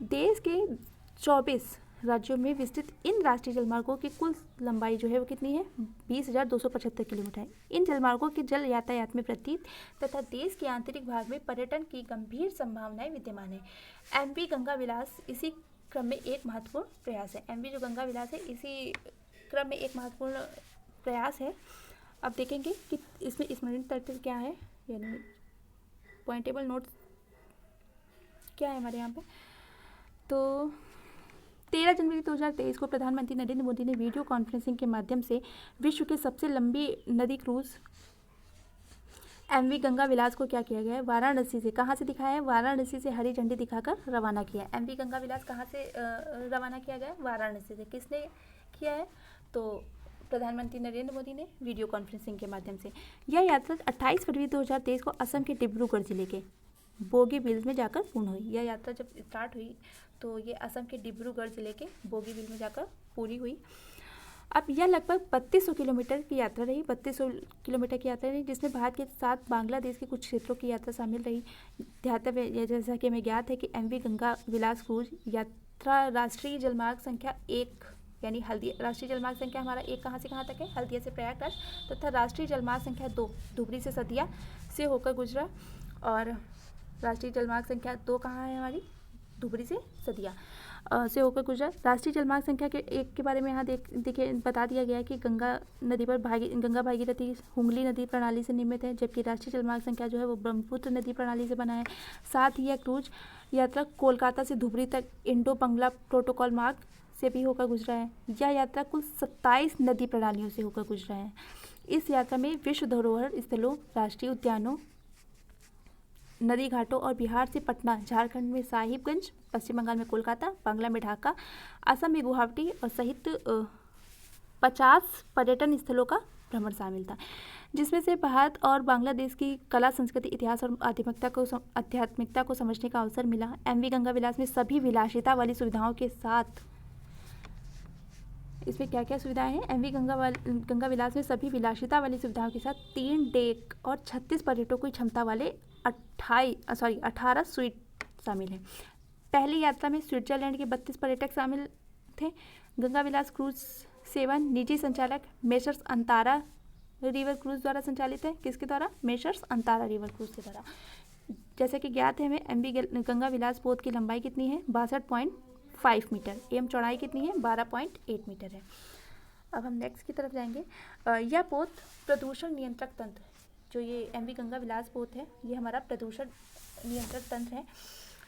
देश के 24 राज्यों में विस्तृत इन राष्ट्रीय जलमार्गों की कुल लंबाई जो है वो कितनी है? 20,275 किलोमीटर है। इन जलमार्गों के जल यातायात में वृद्धि तथा देश के आंतरिक भाग में पर्यटन की गंभीर संभावनाएं विद्यमान है। MV गंगा विलास इसी क्रम में एक महत्वपूर्ण प्रयास है। MV जो गंगा विलास है इसी क्रम में एक महत्वपूर्ण प्रयास है। अब देखेंगे कि इसमें स्मरण तथ्य क्या है, यानी पॉइंटेबल नोट्स क्या है हमारे यहाँ पे। तो 13 जनवरी 2023 को प्रधानमंत्री नरेंद्र मोदी ने वीडियो कॉन्फ्रेंसिंग के माध्यम से विश्व के सबसे लंबी नदी क्रूज MV गंगा विलास को क्या किया गया है? वाराणसी से, कहाँ से दिखाया है? वाराणसी से हरी झंडी दिखाकर रवाना किया है। MV गंगा विलास कहाँ से रवाना किया गया है? वाराणसी से। किसने किया है? तो प्रधानमंत्री नरेंद्र मोदी ने वीडियो कॉन्फ्रेंसिंग के माध्यम से। यह यात्रा 28 फरवरी 2023 को असम के डिब्रूगढ़ जिले के बोगीबील में जाकर पूर्ण हुई। यह यात्रा जब स्टार्ट हुई तो ये असम के डिब्रूगढ़ जिले के बोगीबील में जाकर पूरी हुई। अब यह लगभग 3200 किलोमीटर की यात्रा रही, 3200 किलोमीटर की यात्रा रही, जिसमें भारत के साथ बांग्लादेश के कुछ क्षेत्रों की यात्रा शामिल रही। जैसा कि हमें ज्ञात है कि MV गंगा विलास क्रूज यात्रा राष्ट्रीय जलमार्ग संख्या 1 यानी हल्दिया, राष्ट्रीय जलमार्ग संख्या हमारा 1 कहाँ से कहाँ तक है? हल्दिया से प्रयागराज, तथा राष्ट्रीय जलमार्ग संख्या 2 धुबरी से सदिया से होकर गुजरा। और राष्ट्रीय जलमार्ग संख्या 2 कहाँ है हमारी? धुबरी से सदिया से होकर गुजरा। राष्ट्रीय जलमार्ग संख्या के 1 के बारे में यहाँ देखिए बता दिया गया है कि गंगा नदी पर गंगा भागीरथी हुगली नदी प्रणाली से निर्मित है, जबकि राष्ट्रीय जलमार्ग संख्या जो है वो ब्रह्मपुत्र नदी प्रणाली से बना है। साथ ही यह क्रूज यात्रा कोलकाता से धुबरी तक इंडो बंगला प्रोटोकॉल मार्ग से भी होकर गुजरा है। यह यात्रा कुल 27 नदी प्रणालियों से होकर गुजरा है। इस यात्रा में विश्व धरोहर स्थलों, राष्ट्रीय उद्यानों, नदी घाटों और बिहार से पटना, झारखंड में साहिबगंज, पश्चिम बंगाल में कोलकाता, बांग्ला में ढाका, असम में गुवाहाटी और सहित 50 पर्यटन स्थलों का भ्रमण शामिल था, जिसमें से भारत और बांग्लादेश की कला, संस्कृति, इतिहास और आध्यात्मिकता को समझने का अवसर मिला। MV गंगा विलास में सभी विलासिता वाली सुविधाओं के साथ, इसमें क्या क्या सुविधाएं हैं? MV गंगा विलास में सभी विलासिता वाली सुविधाओं के साथ 3 डेक और 36 पर्यटकों की क्षमता वाले 18 स्वीट शामिल हैं। पहली यात्रा में स्विट्जरलैंड के 32 पर्यटक शामिल थे। गंगा विलास क्रूज सेवा निजी संचालक मेसर्स अंतारा रिवर क्रूज द्वारा संचालित है। किसके द्वारा? मेसर्स अंतारा रिवर क्रूज के द्वारा। जैसे कि ज्ञात है हमें, MV गंगा विलास पोत की लंबाई कितनी है? 62.5 मीटर एवं चौड़ाई कितनी है? 12.8 मीटर है। अब हम नेक्स्ट की तरफ जाएंगे। यह पोत प्रदूषण नियंत्रक तंत्र, जो ये MV गंगा विलास पोत है, ये हमारा प्रदूषण नियंत्रण तंत्र है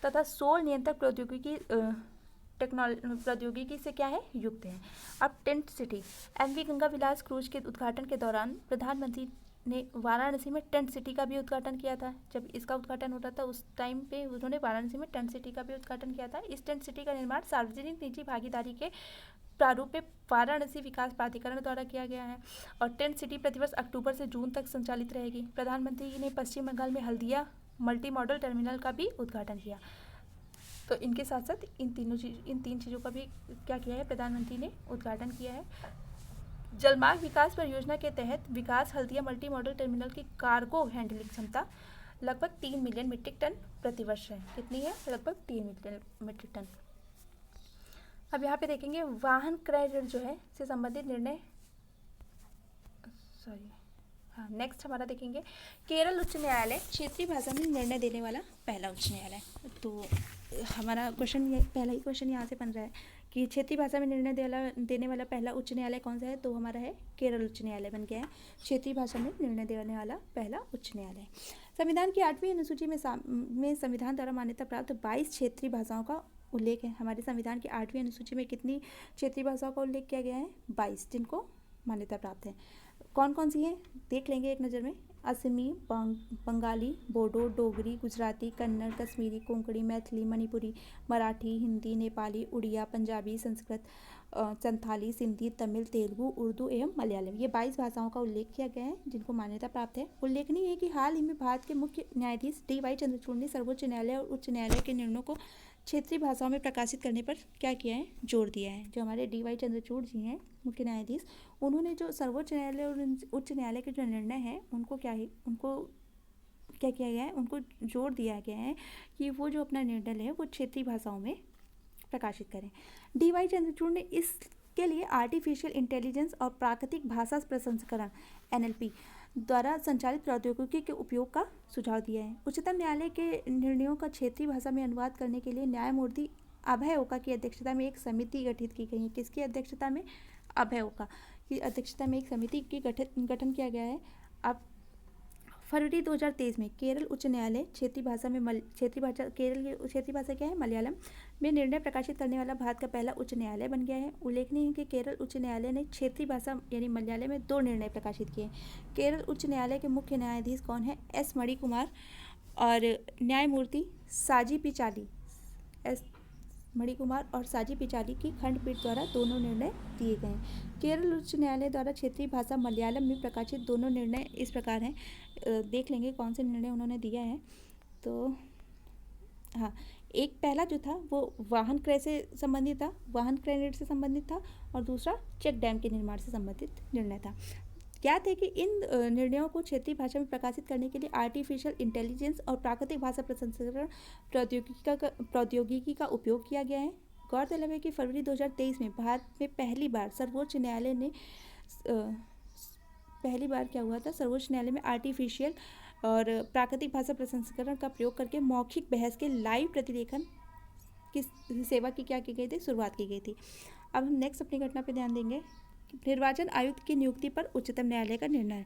तथा सौर नियंत्रक प्रौद्योगिकी से क्या है? युक्त है। अब टेंट सिटी, MV गंगा विलास क्रूज के उद्घाटन के दौरान प्रधानमंत्री ने वाराणसी में टेंट सिटी का भी उद्घाटन किया था। जब इसका उद्घाटन होता था उस टाइम पे उन्होंने वाराणसी में टेंट सिटी का भी उद्घाटन किया था। इस टेंट सिटी का निर्माण सार्वजनिक निजी भागीदारी के प्रारूप में वाराणसी विकास प्राधिकरण द्वारा किया गया है और टेंट सिटी प्रतिवर्ष अक्टूबर से जून तक संचालित रहेगी। प्रधानमंत्री ने पश्चिम बंगाल में हल्दिया मल्टी मॉडल टर्मिनल का भी उद्घाटन किया। तो इनके साथ साथ इन 3 चीज़ों का भी क्या किया है? प्रधानमंत्री ने उद्घाटन किया है। जलमार्ग विकास परियोजना के तहत विकास हल्दिया मल्टी मॉडल टर्मिनल की कार्गो हैंडलिंग क्षमता लगभग 3 मिलियन मीट्रिक टन प्रतिवर्ष है। कितनी है? लगभग 3 मिलियन मीट्रिक टन। अब यहाँ पे देखेंगे वाहन क्रय ऋण जो है से संबंधित निर्णय, सॉरी हाँ, नेक्स्ट हमारा देखेंगे केरल उच्च न्यायालय क्षेत्रीय भाषा में निर्णय देने वाला पहला उच्च न्यायालय। तो हमारा क्वेश्चन पहला ही क्वेश्चन यहाँ से बन रहा है कि क्षेत्रीय भाषा में निर्णय देने वाला पहला उच्च न्यायालय कौन सा है, तो हमारा है केरल उच्च न्यायालय बन गया है क्षेत्रीय भाषा में निर्णय देने वाला पहला उच्च न्यायालय। संविधान की 8वीं अनुसूची में संविधान द्वारा मान्यता प्राप्त 22 क्षेत्रीय भाषाओं का उल्लेख है। हमारे संविधान की 8वीं अनुसूची में कितनी क्षेत्रीय भाषाओं का उल्लेख किया गया है, 22, जिनको मान्यता प्राप्त है। कौन कौन सी हैं देख लेंगे एक नज़र में। असमी, बंगाली, बोडो, डोगरी, गुजराती, कन्नड़, कश्मीरी, कोंकणी, मैथिली, मणिपुरी, मराठी, हिंदी, नेपाली, उड़िया, पंजाबी, संस्कृत, संथाली, सिंधी, तमिल, तेलुगु, उर्दू एवं मलयालम। ये 22 भाषाओं का उल्लेख किया गया है जिनको मान्यता प्राप्त है। उल्लेखनीय है कि हाल ही में भारत के मुख्य न्यायाधीश डी.वाई. चंद्रचूड़ ने सर्वोच्च न्यायालय और उच्च न्यायालय के निर्णयों को क्षेत्रीय भाषाओं में प्रकाशित करने पर क्या किया है, जोर दिया है। जो हमारे डी.वाई. चंद्रचूड़ जी हैं मुख्य न्यायाधीश, उन्होंने जो सर्वोच्च न्यायालय और उच्च न्यायालय के जो निर्णय हैं उनको क्या किया गया है, उनको जोर दिया गया है कि वो जो अपना निर्णय है वो क्षेत्रीय भाषाओं में प्रकाशित करें। डी.वाई. चंद्रचूड़ ने इसके लिए आर्टिफिशियल इंटेलिजेंस और प्राकृतिक भाषा प्रसंस्करण NLP द्वारा संचालित प्रौद्योगिकी के उपयोग का सुझाव दिया है। उच्चतम न्यायालय के निर्णयों का क्षेत्रीय भाषा में अनुवाद करने के लिए न्यायमूर्ति अभय ओका की अध्यक्षता में एक समिति गठित की गई है। किसकी अध्यक्षता में, अभय ओका की अध्यक्षता में एक समिति की गठन किया गया है। अब फरवरी 2023 में केरल उच्च न्यायालय क्षेत्रीय भाषा केरल की क्षेत्रीय भाषा क्या है, मलयालम में निर्णय प्रकाशित करने वाला भारत का पहला उच्च न्यायालय बन गया है। उल्लेखनीय है कि केरल उच्च न्यायालय ने क्षेत्रीय भाषा यानी मलयालम में 2 निर्णय प्रकाशित किए। केरल उच्च न्यायालय के मुख्य न्यायाधीश कौन है, S. मणिकुमार और न्यायमूर्ति साजी पिचाली, S. मणिकुमार और साजी पिचाली की खंडपीठ द्वारा दोनों निर्णय दिए गए हैं। केरल उच्च न्यायालय द्वारा क्षेत्रीय भाषा मलयालम में प्रकाशित दोनों निर्णय इस प्रकार हैं, देख लेंगे कौन से निर्णय उन्होंने दिया है। तो हाँ, एक पहला जो था वो वाहन क्रय से संबंधित था, वाहन क्रय ऋण से संबंधित था, और दूसरा चेक डैम के निर्माण से संबंधित निर्णय था। ज्ञात है कि इन निर्णयों को क्षेत्रीय भाषा में प्रकाशित करने के लिए आर्टिफिशियल इंटेलिजेंस और प्राकृतिक भाषा प्रसंस्करण प्रौद्योगिकी का उपयोग किया गया है। गौरतलब है कि फरवरी 2023 में भारत में पहली बार सर्वोच्च न्यायालय में आर्टिफिशियल और प्राकृतिक भाषा प्रसंस्करण का प्रयोग करके मौखिक बहस के लाइव प्रतिलेखन की सेवा की क्या की गई थी, शुरुआत की गई थी। अब हम नेक्स्ट अपनी घटना पर ध्यान देंगे। निर्वाचन आयुक्त की नियुक्ति पर उच्चतम न्यायालय का निर्णय।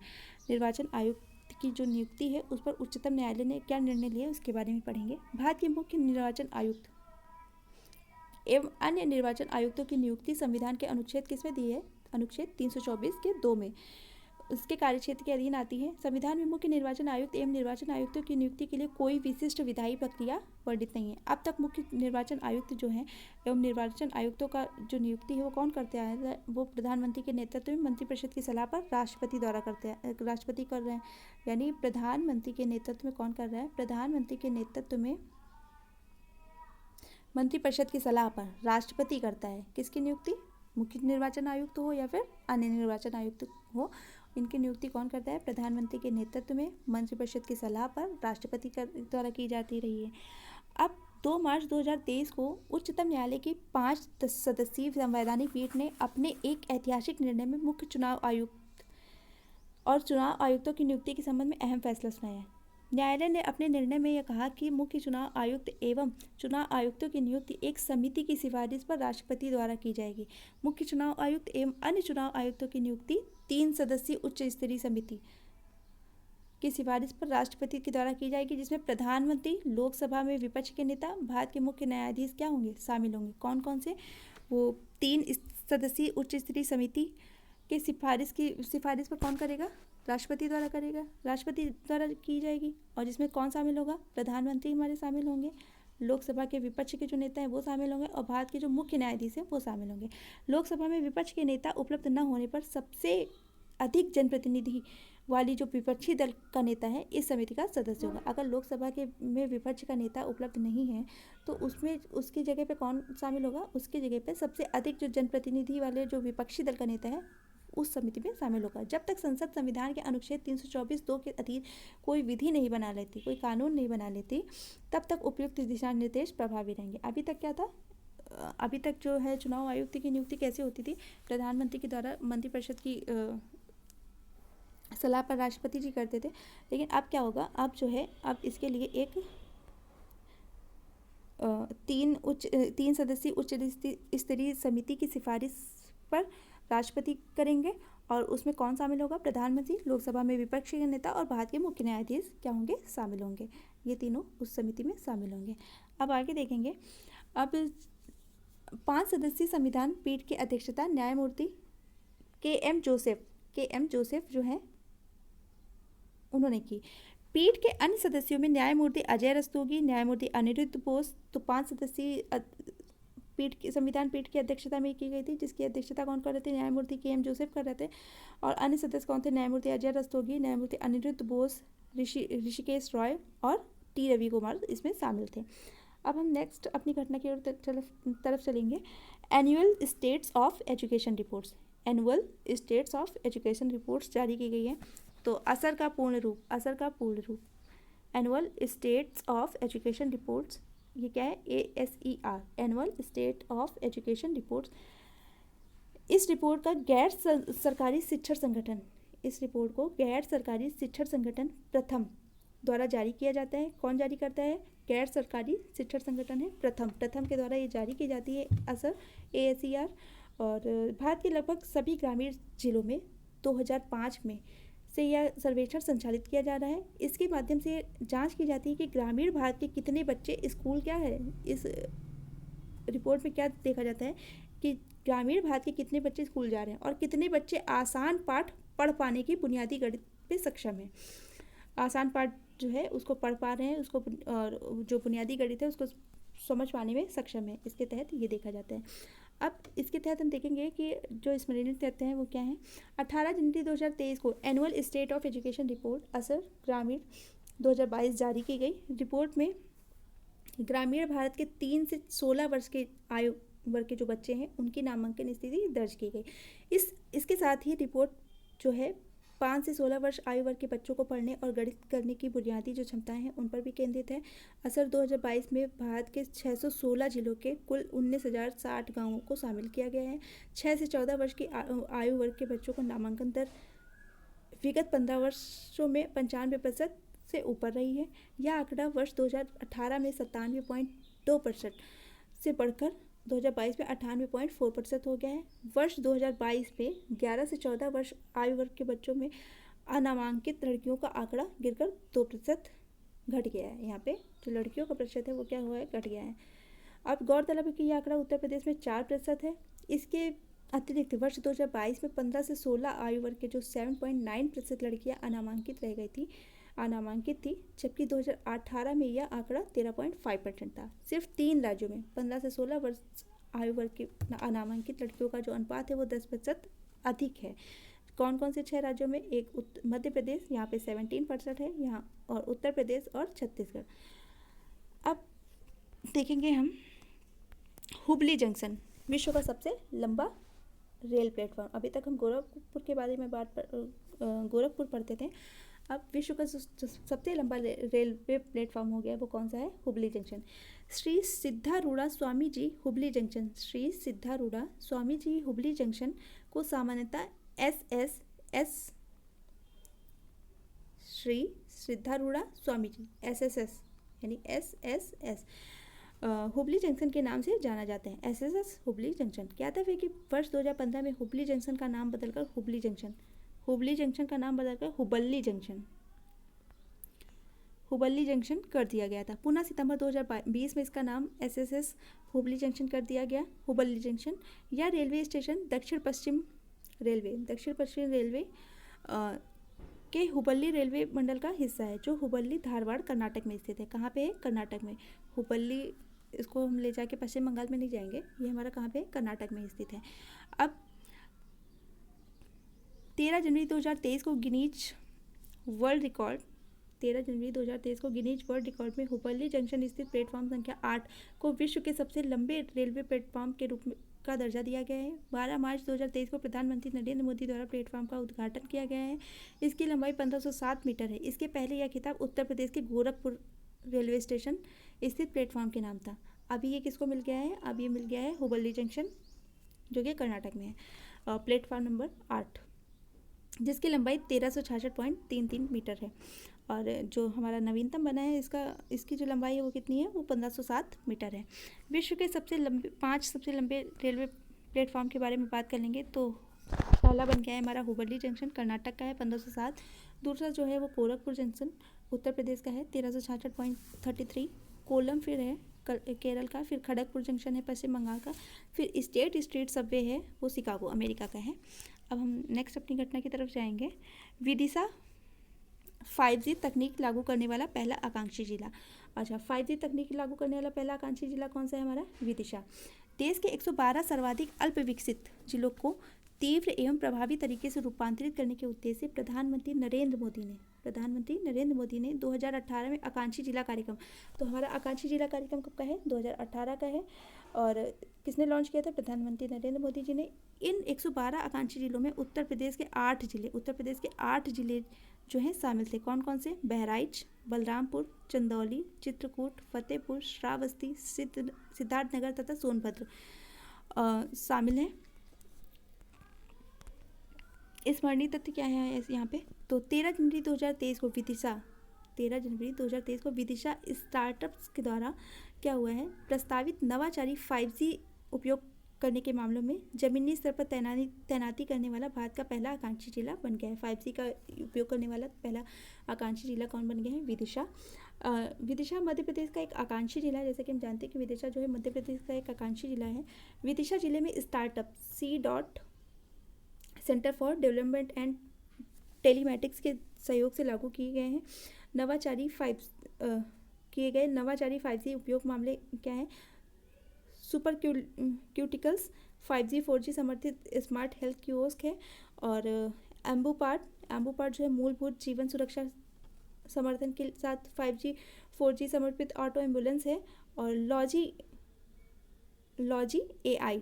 निर्वाचन आयुक्त की जो नियुक्ति है उस पर उच्चतम न्यायालय ने क्या निर्णय लिया उसके बारे में पढ़ेंगे। भारत के मुख्य निर्वाचन आयुक्त एवं अन्य निर्वाचन आयुक्तों की नियुक्ति संविधान के अनुच्छेद किसमें दी है, अनुच्छेद 324 के 2 में उसके कार्यक्षेत्र के अधीन आती है। संविधान में मुख्य निर्वाचन आयुक्त एवं निर्वाचन आयुक्तों की नियुक्ति के लिए कोई विशिष्ट विधायी प्रक्रिया वर्णित नहीं है। अब तक मुख्य निर्वाचन आयुक्त जो हैं एवं निर्वाचन आयुक्तों का जो नियुक्ति है वो कौन करते आया है, वो प्रधानमंत्री के नेतृत्व में मंत्रिपरिषद की सलाह पर राष्ट्रपति द्वारा राष्ट्रपति कर रहे हैं। यानी प्रधानमंत्री के नेतृत्व में कौन कर रहा है, प्रधानमंत्री के नेतृत्व में मंत्रिपरिषद की सलाह पर राष्ट्रपति करता है। किसकी नियुक्ति, मुख्य निर्वाचन आयुक्त हो या फिर अन्य निर्वाचन आयुक्त हो, इनकी नियुक्ति कौन करता है, प्रधानमंत्री के नेतृत्व में मंत्रिपरिषद की सलाह पर राष्ट्रपति द्वारा की जाती रही है। अब 2 मार्च 2023 को उच्चतम न्यायालय की 5 सदस्यीय संवैधानिक पीठ ने अपने एक ऐतिहासिक निर्णय में मुख्य चुनाव आयुक्त और चुनाव आयुक्तों की नियुक्ति के संबंध में अहम फैसला सुनाया। न्यायालय ने अपने निर्णय में यह कहा कि मुख्य चुनाव आयुक्त एवं चुनाव आयुक्तों की नियुक्ति एक समिति की सिफारिश पर राष्ट्रपति द्वारा की जाएगी। मुख्य चुनाव आयुक्त एवं अन्य चुनाव आयुक्तों की नियुक्ति 3 सदस्यीय उच्च स्तरीय समिति की सिफारिश पर राष्ट्रपति के द्वारा की जाएगी, जिसमें प्रधानमंत्री, लोकसभा में विपक्ष के नेता, भारत के मुख्य न्यायाधीश क्या होंगे, शामिल होंगे। कौन कौन से, वो 3 सदस्यीय उच्च स्तरीय समिति के सिफारिश पर कौन करेगा, राष्ट्रपति द्वारा करेगा, राष्ट्रपति द्वारा की जाएगी। और जिसमें कौन शामिल होगा, प्रधानमंत्री हमारे शामिल होंगे, लोकसभा के विपक्ष के जो नेता हैं वो शामिल होंगे, और भारत के जो मुख्य न्यायाधीश हैं वो शामिल होंगे। लोकसभा में विपक्ष के नेता उपलब्ध न होने पर सबसे अधिक जनप्रतिनिधि वाली जो विपक्षी दल का नेता है इस समिति का सदस्य होगा। अगर लोकसभा में विपक्ष का नेता उपलब्ध नहीं है तो उसमें उसकी जगह पे कौन शामिल होगा, उसकी जगह पे सबसे अधिक जो जनप्रतिनिधि वाले जो विपक्षी दल का नेता है उस समिति में शामिल होगा। जब तक संसद संविधान के अनुच्छेद 324(2) के अधीन कोई विधि नहीं बना लेती, कोई कानून नहीं बना लेती, तब तक उपयुक्त दिशा निर्देश प्रभावी रहेंगे। अभी तक क्या था, अभी तक जो है चुनाव आयुक्त की नियुक्ति कैसे होती थी, प्रधानमंत्री के द्वारा मंत्रिपरिषद की सलाह पर राष्ट्रपति जी करते थे। लेकिन अब क्या होगा, अब जो है अब इसके लिए एक 3 सदस्यीय उच्च स्तरीय समिति की सिफारिश पर राष्ट्रपति करेंगे, और उसमें कौन शामिल होगा, प्रधानमंत्री, लोकसभा में विपक्ष के नेता और भारत के मुख्य न्यायाधीश क्या होंगे, शामिल होंगे। ये तीनों उस समिति में शामिल होंगे। अब आगे देखेंगे। अब 5 सदस्यीय संविधान पीठ की अध्यक्षता न्यायमूर्ति के.एम. जोसेफ जो है उन्होंने की। पीठ के अन्य सदस्यों में न्यायमूर्ति अजय रस्तोगी, न्यायमूर्ति अनिरुद्ध बोस, तो 5 सदस्यीय संविधान पीठ की अध्यक्षता में की गई थी, जिसकी अध्यक्षता कौन कर रहे थे, न्यायमूर्ति के.एम. जोसेफ कर रहे थे। और अन्य सदस्य कौन थे, न्यायमूर्ति अजय रस्तोगी, न्यायमूर्ति अनिरुद्ध बोस, ऋषिकेश रॉय और टी रवि कुमार इसमें शामिल थे। अब हम नेक्स्ट अपनी घटना की तरफ चलेंगे। Annual states of education reports जारी की गई है। तो असर का पूर्ण रूप annual states of education reports, ये क्या है, ASER, annual state of education reports. इस रिपोर्ट को गैर सरकारी शिक्षण संगठन प्रथम द्वारा जारी किया जाता है। कौन जारी करता है, गैर सरकारी शिक्षण संगठन है प्रथम के द्वारा ये जारी की जाती है असर, ASER। और भारत के लगभग सभी ग्रामीण जिलों में 2005 में से यह सर्वेक्षण संचालित किया जा रहा है। इसके माध्यम से जांच की जाती है कि ग्रामीण भारत के कितने बच्चे स्कूल, क्या है इस रिपोर्ट में क्या देखा जाता है कि ग्रामीण भारत के कितने बच्चे स्कूल जा रहे हैं और कितने बच्चे आसान पाठ पढ़ पाने की बुनियादी गणित पे सक्षम है। आसान पाठ जो है उसको पढ़ पा रहे हैं, उसको, और जो बुनियादी गणित है उसको समझ पाने में सक्षम है। इसके तहत ये देखा जाता है। अब इसके तहत हम देखेंगे कि जो स्मरणीय तथ्य हैं वो क्या हैं। 18 जनवरी 2023 को annual state of education report असर ग्रामीण 2022 जारी की गई। रिपोर्ट में ग्रामीण भारत के 3 से 16 वर्ष के आयु वर्ग के जो बच्चे हैं उनकी नामांकन स्थिति दर्ज की गई। इसके साथ ही रिपोर्ट जो है 5 से 16 वर्ष आयु वर्ग के बच्चों को पढ़ने और गणित करने की बुनियादी जो क्षमताएं हैं उन पर भी केंद्रित है। असर 2022 में भारत के 616 जिलों के कुल 19,060 गाँवों को शामिल किया गया है। 6 से 14 वर्ष की आयु वर्ग के बच्चों को नामांकन दर विगत 15 वर्षों में 95% से ऊपर रही है। यह आंकड़ा वर्ष 2018 में 97.2% से बढ़कर 2022 में 98.4% हो गया है। वर्ष 2022 में 11 से 14 वर्ष आयु वर्ग के बच्चों में अनामांकित लड़कियों का आंकड़ा गिरकर 2% घट गया है। यहाँ पे जो लड़कियों का प्रतिशत है वो क्या हुआ है, घट गया है। अब गौरतलब है कि यह आंकड़ा उत्तर प्रदेश में 4% है। इसके अतिरिक्त वर्ष 2022 में 15 से 16 आयु वर्ग के जो 7.9% लड़कियाँ अनामांकित थी, जबकि 2018 में यह आंकड़ा 13.5% था। सिर्फ 3 राज्यों में 15 से 16 वर्ष आयु वर्ग की अनामांकित लड़कियों का जो अनुपात है वो 10% अधिक है। कौन कौन से 6 राज्यों में, एक मध्य प्रदेश, यहाँ पे 17% है यहाँ, और उत्तर प्रदेश और छत्तीसगढ़। अब देखेंगे हम हुबली जंक्शन, विश्व का सबसे लंबा रेल प्लेटफॉर्म। अभी तक हम गोरखपुर के बारे में गोरखपुर पढ़ते थे। अब विश्व का सबसे लंबा रेलवे प्लेटफॉर्म हो गया, वो कौन सा है, हुबली जंक्शन। श्री सिद्धारूढ़ा स्वामी जी हुबली जंक्शन को सामान्यतः श्री सिद्धारूढ़ा स्वामी जी SSS यानी SSS हुबली जंक्शन के नाम से जाना जाता है। SSS Hubli junction. क्या था कि वर्ष 2015 में हुबली जंक्शन का नाम बदलकर हुबली जंक्शन का नाम बदलकर हुबली जंक्शन कर दिया गया था। पुनः सितंबर 2020 में इसका नाम SSS हुबली जंक्शन कर दिया गया। हुबली जंक्शन यह रेलवे स्टेशन दक्षिण पश्चिम रेलवे के हुबली रेलवे मंडल का हिस्सा है, जो हुबली धारवाड़ कर्नाटक में स्थित है। कहाँ पे है, कर्नाटक में। हुबली, इसको हम ले जाके पश्चिम बंगाल में नहीं जाएंगे, ये हमारा कहाँ पे, कर्नाटक में स्थित है। अब 13 जनवरी 2023 को गिनीज वर्ल्ड रिकॉर्ड में हुबली जंक्शन स्थित प्लेटफॉर्म संख्या 8 को विश्व के सबसे लंबे रेलवे प्लेटफॉर्म के रूप में का दर्जा दिया गया है। 12 मार्च 2023 को प्रधानमंत्री नरेंद्र मोदी द्वारा प्लेटफॉर्म का उद्घाटन किया गया है। इसकी लंबाई 1507 मीटर है। इसके पहले यह खिताब उत्तर प्रदेश के गोरखपुर रेलवे स्टेशन स्थित प्लेटफॉर्म के नाम था। अभी ये किसको मिल गया है? अब ये मिल गया है हुबली जंक्शन, जो कि कर्नाटक में है, प्लेटफॉर्म नंबर 8, जिसकी लंबाई 1366.33 मीटर है। और जो हमारा नवीनतम बना है इसकी जो लंबाई है वो कितनी है? वो 1507 मीटर है। विश्व के पाँच सबसे लंबे रेलवे प्लेटफॉर्म के बारे में बात कर लेंगे तो पहला बन गया है हमारा हुबली जंक्शन, कर्नाटक का है, 1507। दूसरा जो है वो गोरखपुर जंक्शन, उत्तर प्रदेश का है, 1366.33। कोलम फिर है केरल का, फिर खड़गपुर जंक्शन है पश्चिम बंगाल का, फिर स्टेट स्ट्रीट सबवे है वो शिकागो अमेरिका का है। अब हम नेक्स्ट अपनी घटना की तरफ जाएंगे। विदिशा 5G तकनीक लागू करने वाला पहला आकांक्षी जिला। अच्छा, 5G तकनीक लागू करने वाला पहला आकांक्षी जिला कौन सा है? हमारा विदिशा। देश के 112 सर्वाधिक अल्प विकसित जिलों को तीव्र एवं प्रभावी तरीके से रूपांतरित करने के उद्देश्य से प्रधानमंत्री नरेंद्र मोदी ने 2018 में आकांक्षी जिला कार्यक्रम, तो हमारा आकांक्षी जिला कार्यक्रम कब का है? 2018 का है। और किसने लॉन्च किया था? प्रधानमंत्री नरेंद्र मोदी जी ने। इन 112 आकांक्षी जिलों में उत्तर प्रदेश के 8 जिले जो हैं शामिल थे। कौन कौन से? बहराइच, बलरामपुर, चंदौली, चित्रकूट, फतेहपुर, श्रावस्ती, सिद्धार्थनगर तथा सोनभद्र शामिल हैं। स्मरणीय तथ्य क्या है यहाँ पे? तो 13 जनवरी 2023 को विदिशा स्टार्टअप्स के द्वारा क्या हुआ है? प्रस्तावित नवाचारी 5G उपयोग करने के मामलों में जमीनी स्तर पर तैनाती करने वाला भारत का पहला आकांक्षी जिला बन गया है। 5G का उपयोग करने वाला पहला आकांक्षी जिला कौन बन गया है? विदिशा। विदिशा मध्य प्रदेश का एक आकांक्षी जिला है। जैसे कि हम जानते हैं कि विदिशा जो है मध्य प्रदेश का एक आकांक्षी जिला है। विदिशा जिले में startup centre for development and telematics के सहयोग से लागू किए गए हैं नवाचारी 5G उपयोग मामले क्या हैं? सुपर क्यूटिकल्स, 5G 4G समर्थित स्मार्ट हेल्थ कियोस्क है, और एम्बूपार्ट जो है मूलभूत जीवन सुरक्षा समर्थन के साथ 5G 4G समर्पित ऑटो एम्बुलेंस है, और लॉजी AI।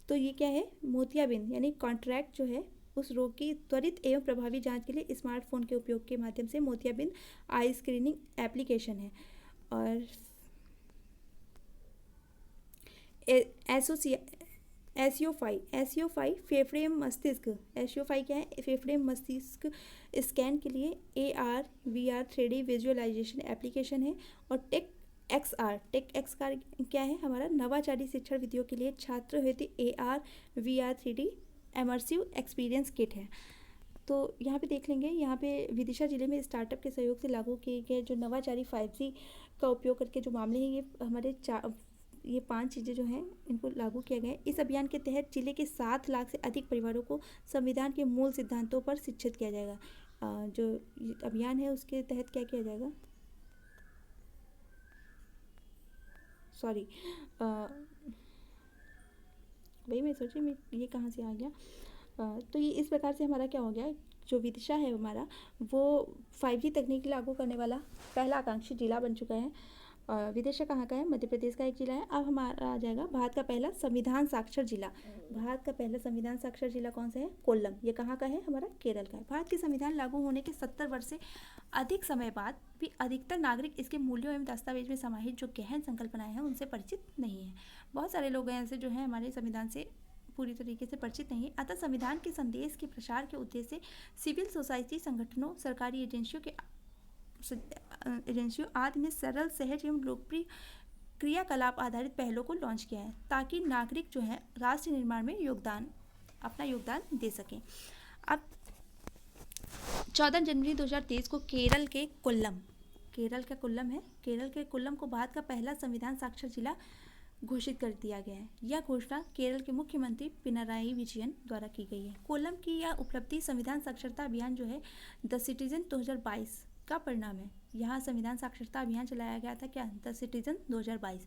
तो ये क्या है? मोतियाबिंद यानी कॉन्ट्रैक्ट जो है उस रोग की त्वरित एवं प्रभावी जांच के लिए स्मार्टफोन के उपयोग के माध्यम से मोतियाबिंद आई स्क्रीनिंग एप्लीकेशन है। और एसियो5 फेफड़े एवं मस्तिष्क, एसियो5 क्या है? फेफड़े एवं मस्तिष्क स्कैन के लिए AR VR 3D visualisation application है। और टेक एक्सआर क्या है? हमारा नवाचारी शिक्षण विधियों के लिए छात्र हेतु AR VR 3D immersive experience kit है। तो यहाँ पे देख लेंगे, यहाँ पे विदिशा जिले में स्टार्टअप के सहयोग से लागू किए गए जो नवाचारी 5G का उपयोग करके जो मामले हैं, ये हमारे ये 5 चीज़ें जो हैं इनको लागू किया गया है। इस अभियान के तहत जिले के 7 लाख से अधिक परिवारों को संविधान के मूल सिद्धांतों पर शिक्षित किया जाएगा। जो अभियान है उसके तहत क्या किया जाएगा? भाई मैं सोची ये कहाँ से आ गया। तो ये इस प्रकार से हमारा क्या हो गया, जो विदिशा है हमारा वो 5G तकनीक लागू करने वाला पहला आकांक्षी जिला बन चुका है। विदिशा कहाँ का है? मध्य प्रदेश का एक जिला है। अब हमारा आ जाएगा भारत का पहला संविधान साक्षर जिला। भारत का पहला संविधान साक्षर जिला कौन सा है? कोल्लम। ये कहाँ का है? हमारा केरल का है। भारत के संविधान लागू होने के 70 वर्ष से अधिक समय बाद भी अधिकतर नागरिक इसके मूल्यों एवं दस्तावेज में समाहित जो गहन संकल्पनाएं हैं उनसे परिचित नहीं है। बहुत सारे लोग हैं ऐसे जो हैं हमारे संविधान से पूरी तरीके से परिचित नहीं है। अतः संविधान के संदेश के प्रसार के उद्देश्य से सिविल सोसाइटी संगठनों, सरकारी एजेंसियों आदि ने सरल, सहज एवं लोकप्रिय क्रियाकलाप आधारित पहलों को लॉन्च किया है ताकि नागरिक जो है राष्ट्र निर्माण में अपना योगदान दे सकें। अब 14 जनवरी 2023 को केरल के कोल्लम को भारत का पहला संविधान साक्षर जिला घोषित कर दिया गया है। यह घोषणा केरल के मुख्यमंत्री पिनाराई विजयन द्वारा की गई है। कोल्लम की यह उपलब्धि संविधान साक्षरता अभियान जो है द सिटीजन 2022 का परिणाम है। यहाँ संविधान साक्षरता अभियान चलाया गया था, क्या? द सिटीजन 2022,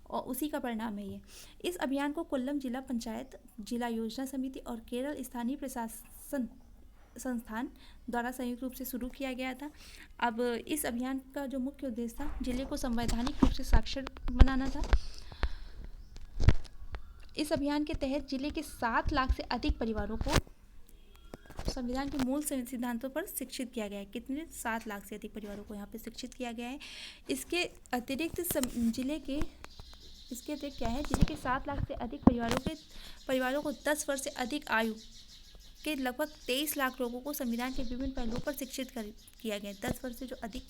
और उसी का परिणाम है ये। इस अभियान को कोल्लम जिला पंचायत, जिला योजना समिति और केरल स्थानीय प्रशासन संस्थान द्वारा संयुक्त रूप से शुरू किया गया था। अब इस अभियान का जो मुख्य उद्देश्य था, जिले को संवैधानिक रूप से साक्षर बनाना था। इस अभियान के तहत जिले के 7 लाख से अधिक परिवारों को संविधान के मूल सिद्धांतों पर शिक्षित किया गया है। कितने? 7 लाख से अधिक परिवारों को यहाँ पे शिक्षित किया गया है। इसके अतिरिक्त जिले के इसके अतिरिक्त क्या है, जिले के 7 लाख से अधिक परिवारों को 10 वर्ष से अधिक आयु के लगभग 23 लाख लोगों को संविधान के विभिन्न पहलुओं पर शिक्षित किया गया है। 10 वर्ष से जो अधिक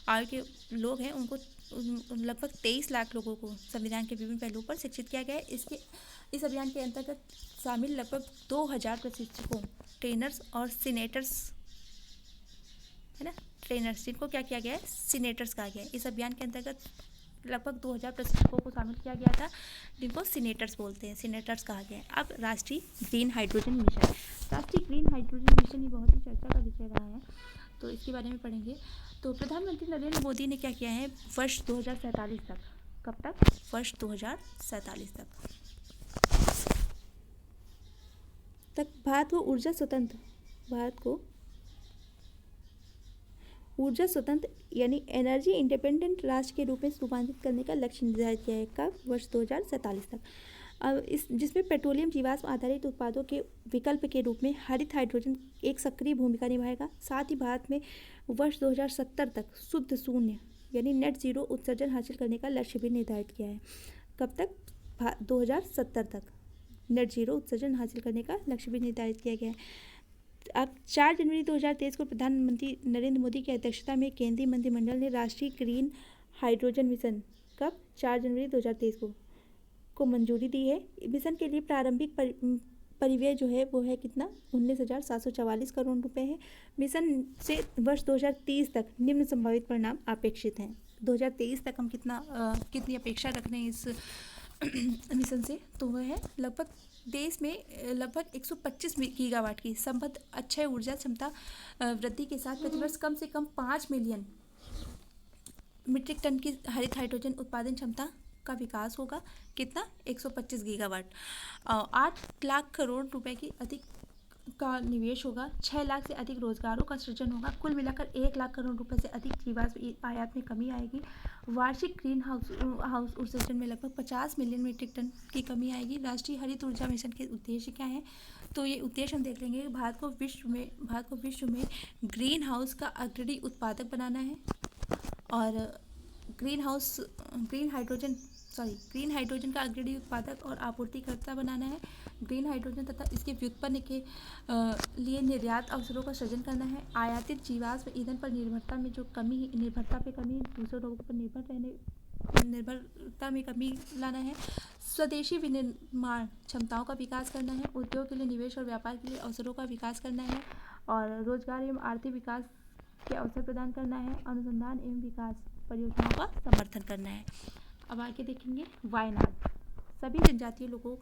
आयु के लोग हैं उनको लगभग 23 लाख लोगों को संविधान के विभिन्न पहलुओं पर शिक्षित किया गया है। इस अभियान के अंतर्गत शामिल लगभग 2000 प्रशिक्षकों, ट्रेनर्स और सीनेटर्स, है ना, ट्रेनर्स, जिनको क्या किया गया है, सीनेटर्स कहा गया है। इस अभियान के अंतर्गत लगभग 2000 प्रशिक्षकों को शामिल किया गया था, जिनको सीनेटर्स बोलते हैं, सीनेटर्स कहा गया है। अब राष्ट्रीय ग्रीन हाइड्रोजन मिशन। राष्ट्रीय ग्रीन हाइड्रोजन मिशन ये बहुत ही चर्चा का विषय रहा है, तो इसके बारे में पढ़ेंगे। तो प्रधानमंत्री नरेंद्र मोदी ने क्या किया है, वर्ष 2047 तक, कब तक, वर्ष 2047 तक भारत को ऊर्जा स्वतंत्र यानी एनर्जी इंडिपेंडेंट राष्ट्र के रूप में रूपांतरित करने का लक्ष्य निर्धारित किया है। कब, वर्ष 2047 तक। अब जिसमें पेट्रोलियम जीवाश्म आधारित उत्पादों के विकल्प के रूप में हरित हाइड्रोजन एक सक्रिय भूमिका निभाएगा। साथ ही भारत में वर्ष 2070 तक शुद्ध शून्य यानी नेट जीरो उत्सर्जन हासिल करने का लक्ष्य भी निर्धारित किया है। कब तक, 2070 तक नेट जीरो उत्सर्जन हासिल करने का लक्ष्य भी निर्धारित किया गया है। अब 4 जनवरी 2023 को प्रधानमंत्री नरेंद्र मोदी की अध्यक्षता में केंद्रीय मंत्रिमंडल ने राष्ट्रीय ग्रीन हाइड्रोजन मिशन, कब, 4 जनवरी 2023 को मंजूरी दी है। मिशन के लिए प्रारंभिक परिव्यय जो है वो है कितना, 19,744 करोड़ रुपए है। मिशन से वर्ष 2030 तक निम्न संभावित परिणाम अपेक्षित हैं। 2023 तक हम कितनी अपेक्षा रख रहे हैं इस मिशन से, तो वह है लगभग देश में लगभग 125 गीगावाट की संबद्ध अक्षय ऊर्जा क्षमता वृद्धि के साथ प्रतिवर्ष कम से कम 5 मिलियन मीट्रिक टन की हरित हाइड्रोजन उत्पादन क्षमता का विकास होगा। कितना, 125 गीगावाट। 8 लाख करोड़ रुपए की अधिक का निवेश होगा। 6 लाख से अधिक रोजगारों का सृजन होगा। कुल मिलाकर 1 लाख करोड़ रुपए से अधिक जीवाश्म आयात में कमी आएगी। वार्षिक ग्रीन हाउस उत्सर्जन में लगभग 50 मिलियन मीट्रिक टन की कमी आएगी। राष्ट्रीय हरित ऊर्जा मिशन के उद्देश्य क्या हैं, तो ये उद्देश्य हम देख लेंगे कि भारत को विश्व में ग्रीन हाउस का अग्रणी उत्पादक बनाना है और ग्रीन हाइड्रोजन का अग्रणी उत्पादक और आपूर्तिकर्ता बनाना है। ग्रीन हाइड्रोजन तथा इसके व्युत्पन्न के लिए निर्यात अवसरों का सृजन करना है। आयातित जीवाश्म ईंधन पर निर्भरता पे कमी, दूसरे लोगों पर निर्भरता में कमी लाना है। स्वदेशी विनिर्माण क्षमताओं का विकास करना है। उद्योग के लिए निवेश और व्यापार के लिए अवसरों का विकास करना है और रोजगार एवं आर्थिक विकास के अवसर प्रदान करना है। अनुसंधान एवं विकास परियोजनाओं का समर्थन करना है। अब आगे देखेंगे वायनाड। सभी जनजातीय लोगों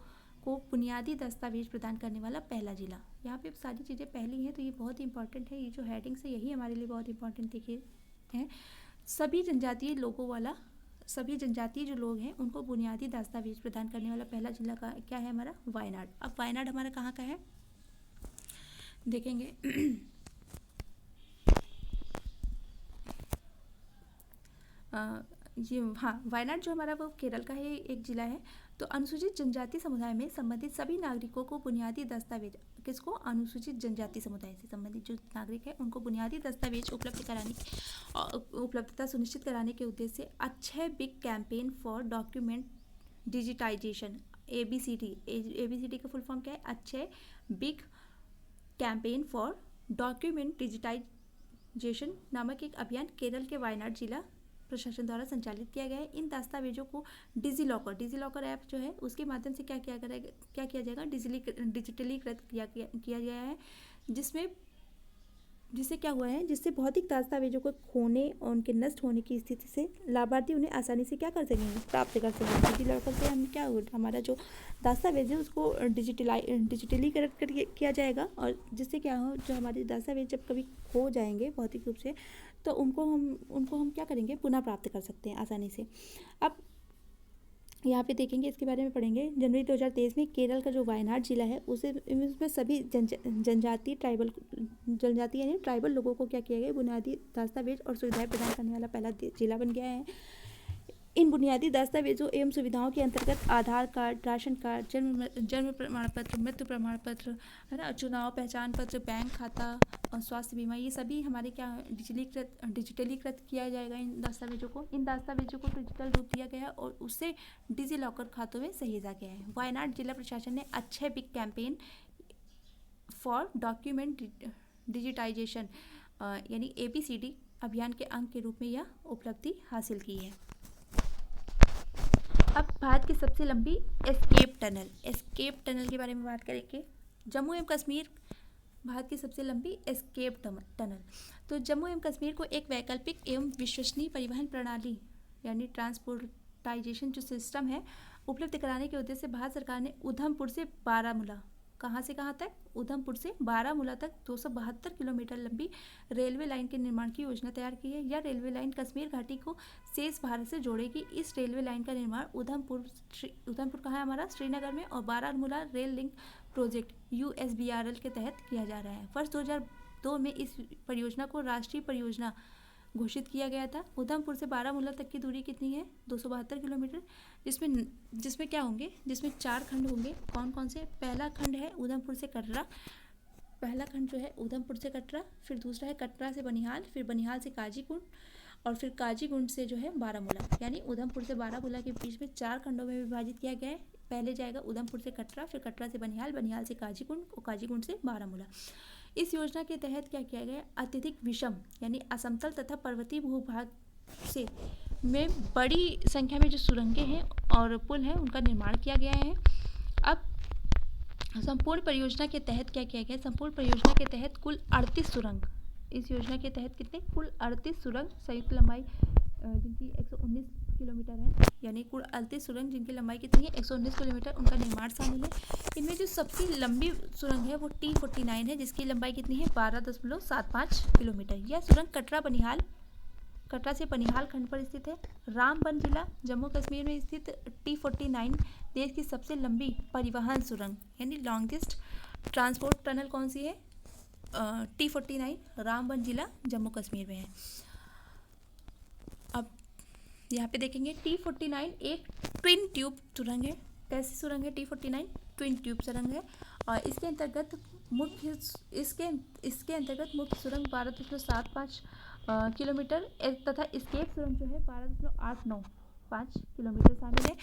को बुनियादी दस्तावेज प्रदान करने वाला पहला जिला। यहाँ पे सारी चीज़ें पहली हैं, तो ये बहुत ही इंपॉर्टेंट है। ये जो हेडिंग्स है यही हमारे लिए बहुत इंपॉर्टेंट देखिए हैं। सभी जनजातीय जो लोग हैं उनको बुनियादी दस्तावेज प्रदान करने वाला पहला जिला का क्या है, हमारा वायनाड। अब वायनाड हमारा कहाँ का है देखेंगे। वायनाड जो हमारा वो केरल का है एक जिला है। तो अनुसूचित जनजाति समुदाय में संबंधित सभी नागरिकों को बुनियादी दस्तावेज, किसको, अनुसूचित जनजाति समुदाय से संबंधित जो नागरिक है उनको बुनियादी दस्तावेज उपलब्धता सुनिश्चित कराने के उद्देश्य से Akshaya big campaign for document digitisation, ABCD का फुल फॉर्म क्या है, Akshaya big campaign for document digitisation नामक एक अभियान केरल के वायनाड जिला प्रशासन द्वारा संचालित किया गया है। इन दस्तावेजों को डिजिलॉकर ऐप जो है उसके माध्यम से क्या किया जाएगा, डिजिटलीकृत किया गया है, जिससे क्या हुआ है, जिससे भौतिक दस्तावेजों को खोने और उनके नष्ट होने की स्थिति से लाभार्थी उन्हें आसानी से क्या कर सकेंगे, प्राप्त कर सकेंगे। डिजिलॉकर से हम क्या हमारा जो दस्तावेज है उसको डिजिटलीकृत किया जाएगा और जिससे क्या हो, जो हमारे दस्तावेज जब कभी खो जाएंगे भौतिक रूप से तो उनको हम क्या करेंगे, पुनः प्राप्त कर सकते हैं आसानी से। अब यहाँ पे देखेंगे, इसके बारे में पढ़ेंगे। जनवरी 2023 में केरल का जो वायनाड जिला है उसमें सभी जनजाति यानी ट्राइबल लोगों को क्या किया गया, बुनियादी दस्तावेज और सुविधाएं प्रदान करने वाला पहला जिला बन गया है। इन बुनियादी दस्तावेजों एवं सुविधाओं के अंतर्गत आधार कार्ड, राशन कार्ड, जन्म प्रमाण पत्र, मृत्यु प्रमाण पत्र, है ना, चुनाव पहचान पत्र, बैंक खाता और स्वास्थ्य बीमा, ये सभी हमारे क्या डिजिटलीकृत किया जाएगा। इन दस्तावेजों को डिजिटल रूप दिया गया है और उससे डिजी लॉकर खातों में सहेजा गया है। वायनाड जिला प्रशासन ने अच्छे big campaign for document digitisation यानी ABCD अभियान के अंग के रूप में यह उपलब्धि हासिल की है। अब भारत की सबसे लंबी एस्केप टनल के बारे में बात करेंगे। जम्मू एवं कश्मीर भारत की सबसे लंबी एस्केप टनल। तो जम्मू एवं कश्मीर को एक वैकल्पिक एवं विश्वसनीय परिवहन प्रणाली यानी ट्रांसपोर्टाइजेशन जो सिस्टम है उपलब्ध कराने के उद्देश्य से भारत सरकार ने उधमपुर से बारामूला, कहाँ से कहाँ तक, उधमपुर से बारामूला तक 272 किलोमीटर लंबी रेलवे लाइन के निर्माण की योजना तैयार की है। यह रेलवे लाइन कश्मीर घाटी को शेष भारत से जोड़ेगी। इस रेलवे लाइन का निर्माण उधमपुर कहाँ है हमारा, श्रीनगर में, और Baramulla rail link project USBRL के तहत किया जा रहा है। वर्ष 2002 में इस परियोजना को राष्ट्रीय परियोजना घोषित किया गया था। उधमपुर से बारामूला तक की दूरी कितनी है, 272 किलोमीटर, जिसमें क्या होंगे, जिसमें 4 खंड होंगे। कौन कौन से? पहला खंड है उधमपुर से कटरा, पहला खंड जो है उधमपुर से कटरा, फिर दूसरा है कटरा से बनिहाल, फिर बनिहाल से काजीकुंड, और फिर काजीकुंड से जो है बारामूला। यानी उधमपुर से बारामूला के बीच में 4 खंडों में विभाजित किया गया है। पहले जाएगा उधमपुर से कटरा, फिर कटरा से बनिहाल, बनिहाल से काजीकुंड और काजीकुंड से बारामूला। इस योजना के तहत क्या किया गया, अत्यधिक विषम यानी असमतल तथा पर्वतीय भूभाग से में बड़ी संख्या में जो सुरंगें हैं और पुल हैं उनका निर्माण किया गया है। अब संपूर्ण परियोजना के तहत क्या किया गया, संपूर्ण परियोजना के तहत कुल 38 सुरंग, इस योजना के तहत कितने, कुल 38 सुरंग संयुक्त लंबाई जिनकी 119 किलोमीटर है, यानी कुल 38 सुरंग जिनकी लंबाई कितनी है, 119 किलोमीटर, उनका निर्माण शामिल है। इनमें जो सबसे लंबी सुरंग है वो T49 है, जिसकी लंबाई कितनी है, 12.75 किलोमीटर। यह सुरंग कटरा से बनिहाल खंड पर स्थित है। रामबन जिला जम्मू कश्मीर में स्थित T49 देश की सबसे लंबी परिवहन सुरंग यानी लॉन्गेस्ट ट्रांसपोर्ट टनल कौन सी है, T49 रामबन जिला जम्मू कश्मीर में है। अब यहाँ पे देखेंगे T49 एक ट्विन ट्यूब सुरंग है। कैसी सुरंग है T49? ट्विन ट्यूब सुरंग है और इसके अंतर्गत मुख्य सुरंग 12.75 किलोमीटर तथा स्केप सुरंग जो है 12.895 किलोमीटर शामिल है।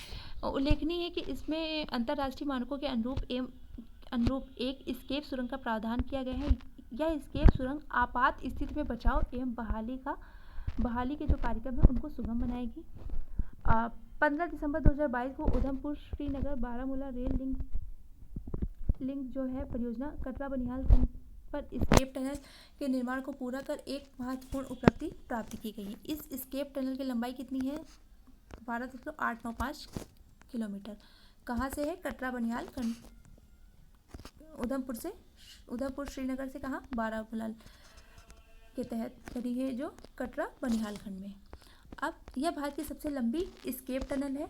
उल्लेखनीय है कि इसमें अंतर्राष्ट्रीय मानकों के अनुरूप एक स्केप सुरंग का प्रावधान किया गया है। यह स्केप सुरंग आपात स्थिति में बचाव एवं बहाली के जो कार्यक्रम है उनको सुगम बनाएगी। 15 दिसंबर 2022 को उधमपुर श्रीनगर बारामूला रेल लिंक जो है परियोजना कटरा बनिहाल पर स्केप टनल के निर्माण को पूरा कर एक महत्वपूर्ण उपलब्धि प्राप्त की गई है। इस स्केप टनल की लंबाई कितनी है, 12.895 किलोमीटर। कहाँ से है, कटरा बनिहाल खंड, उधमपुर श्रीनगर से कहाँ, बारामूला के तहत बनी है जो कटरा बनिहाल खंड में। अब यह भारत की सबसे लंबी स्केप टनल है।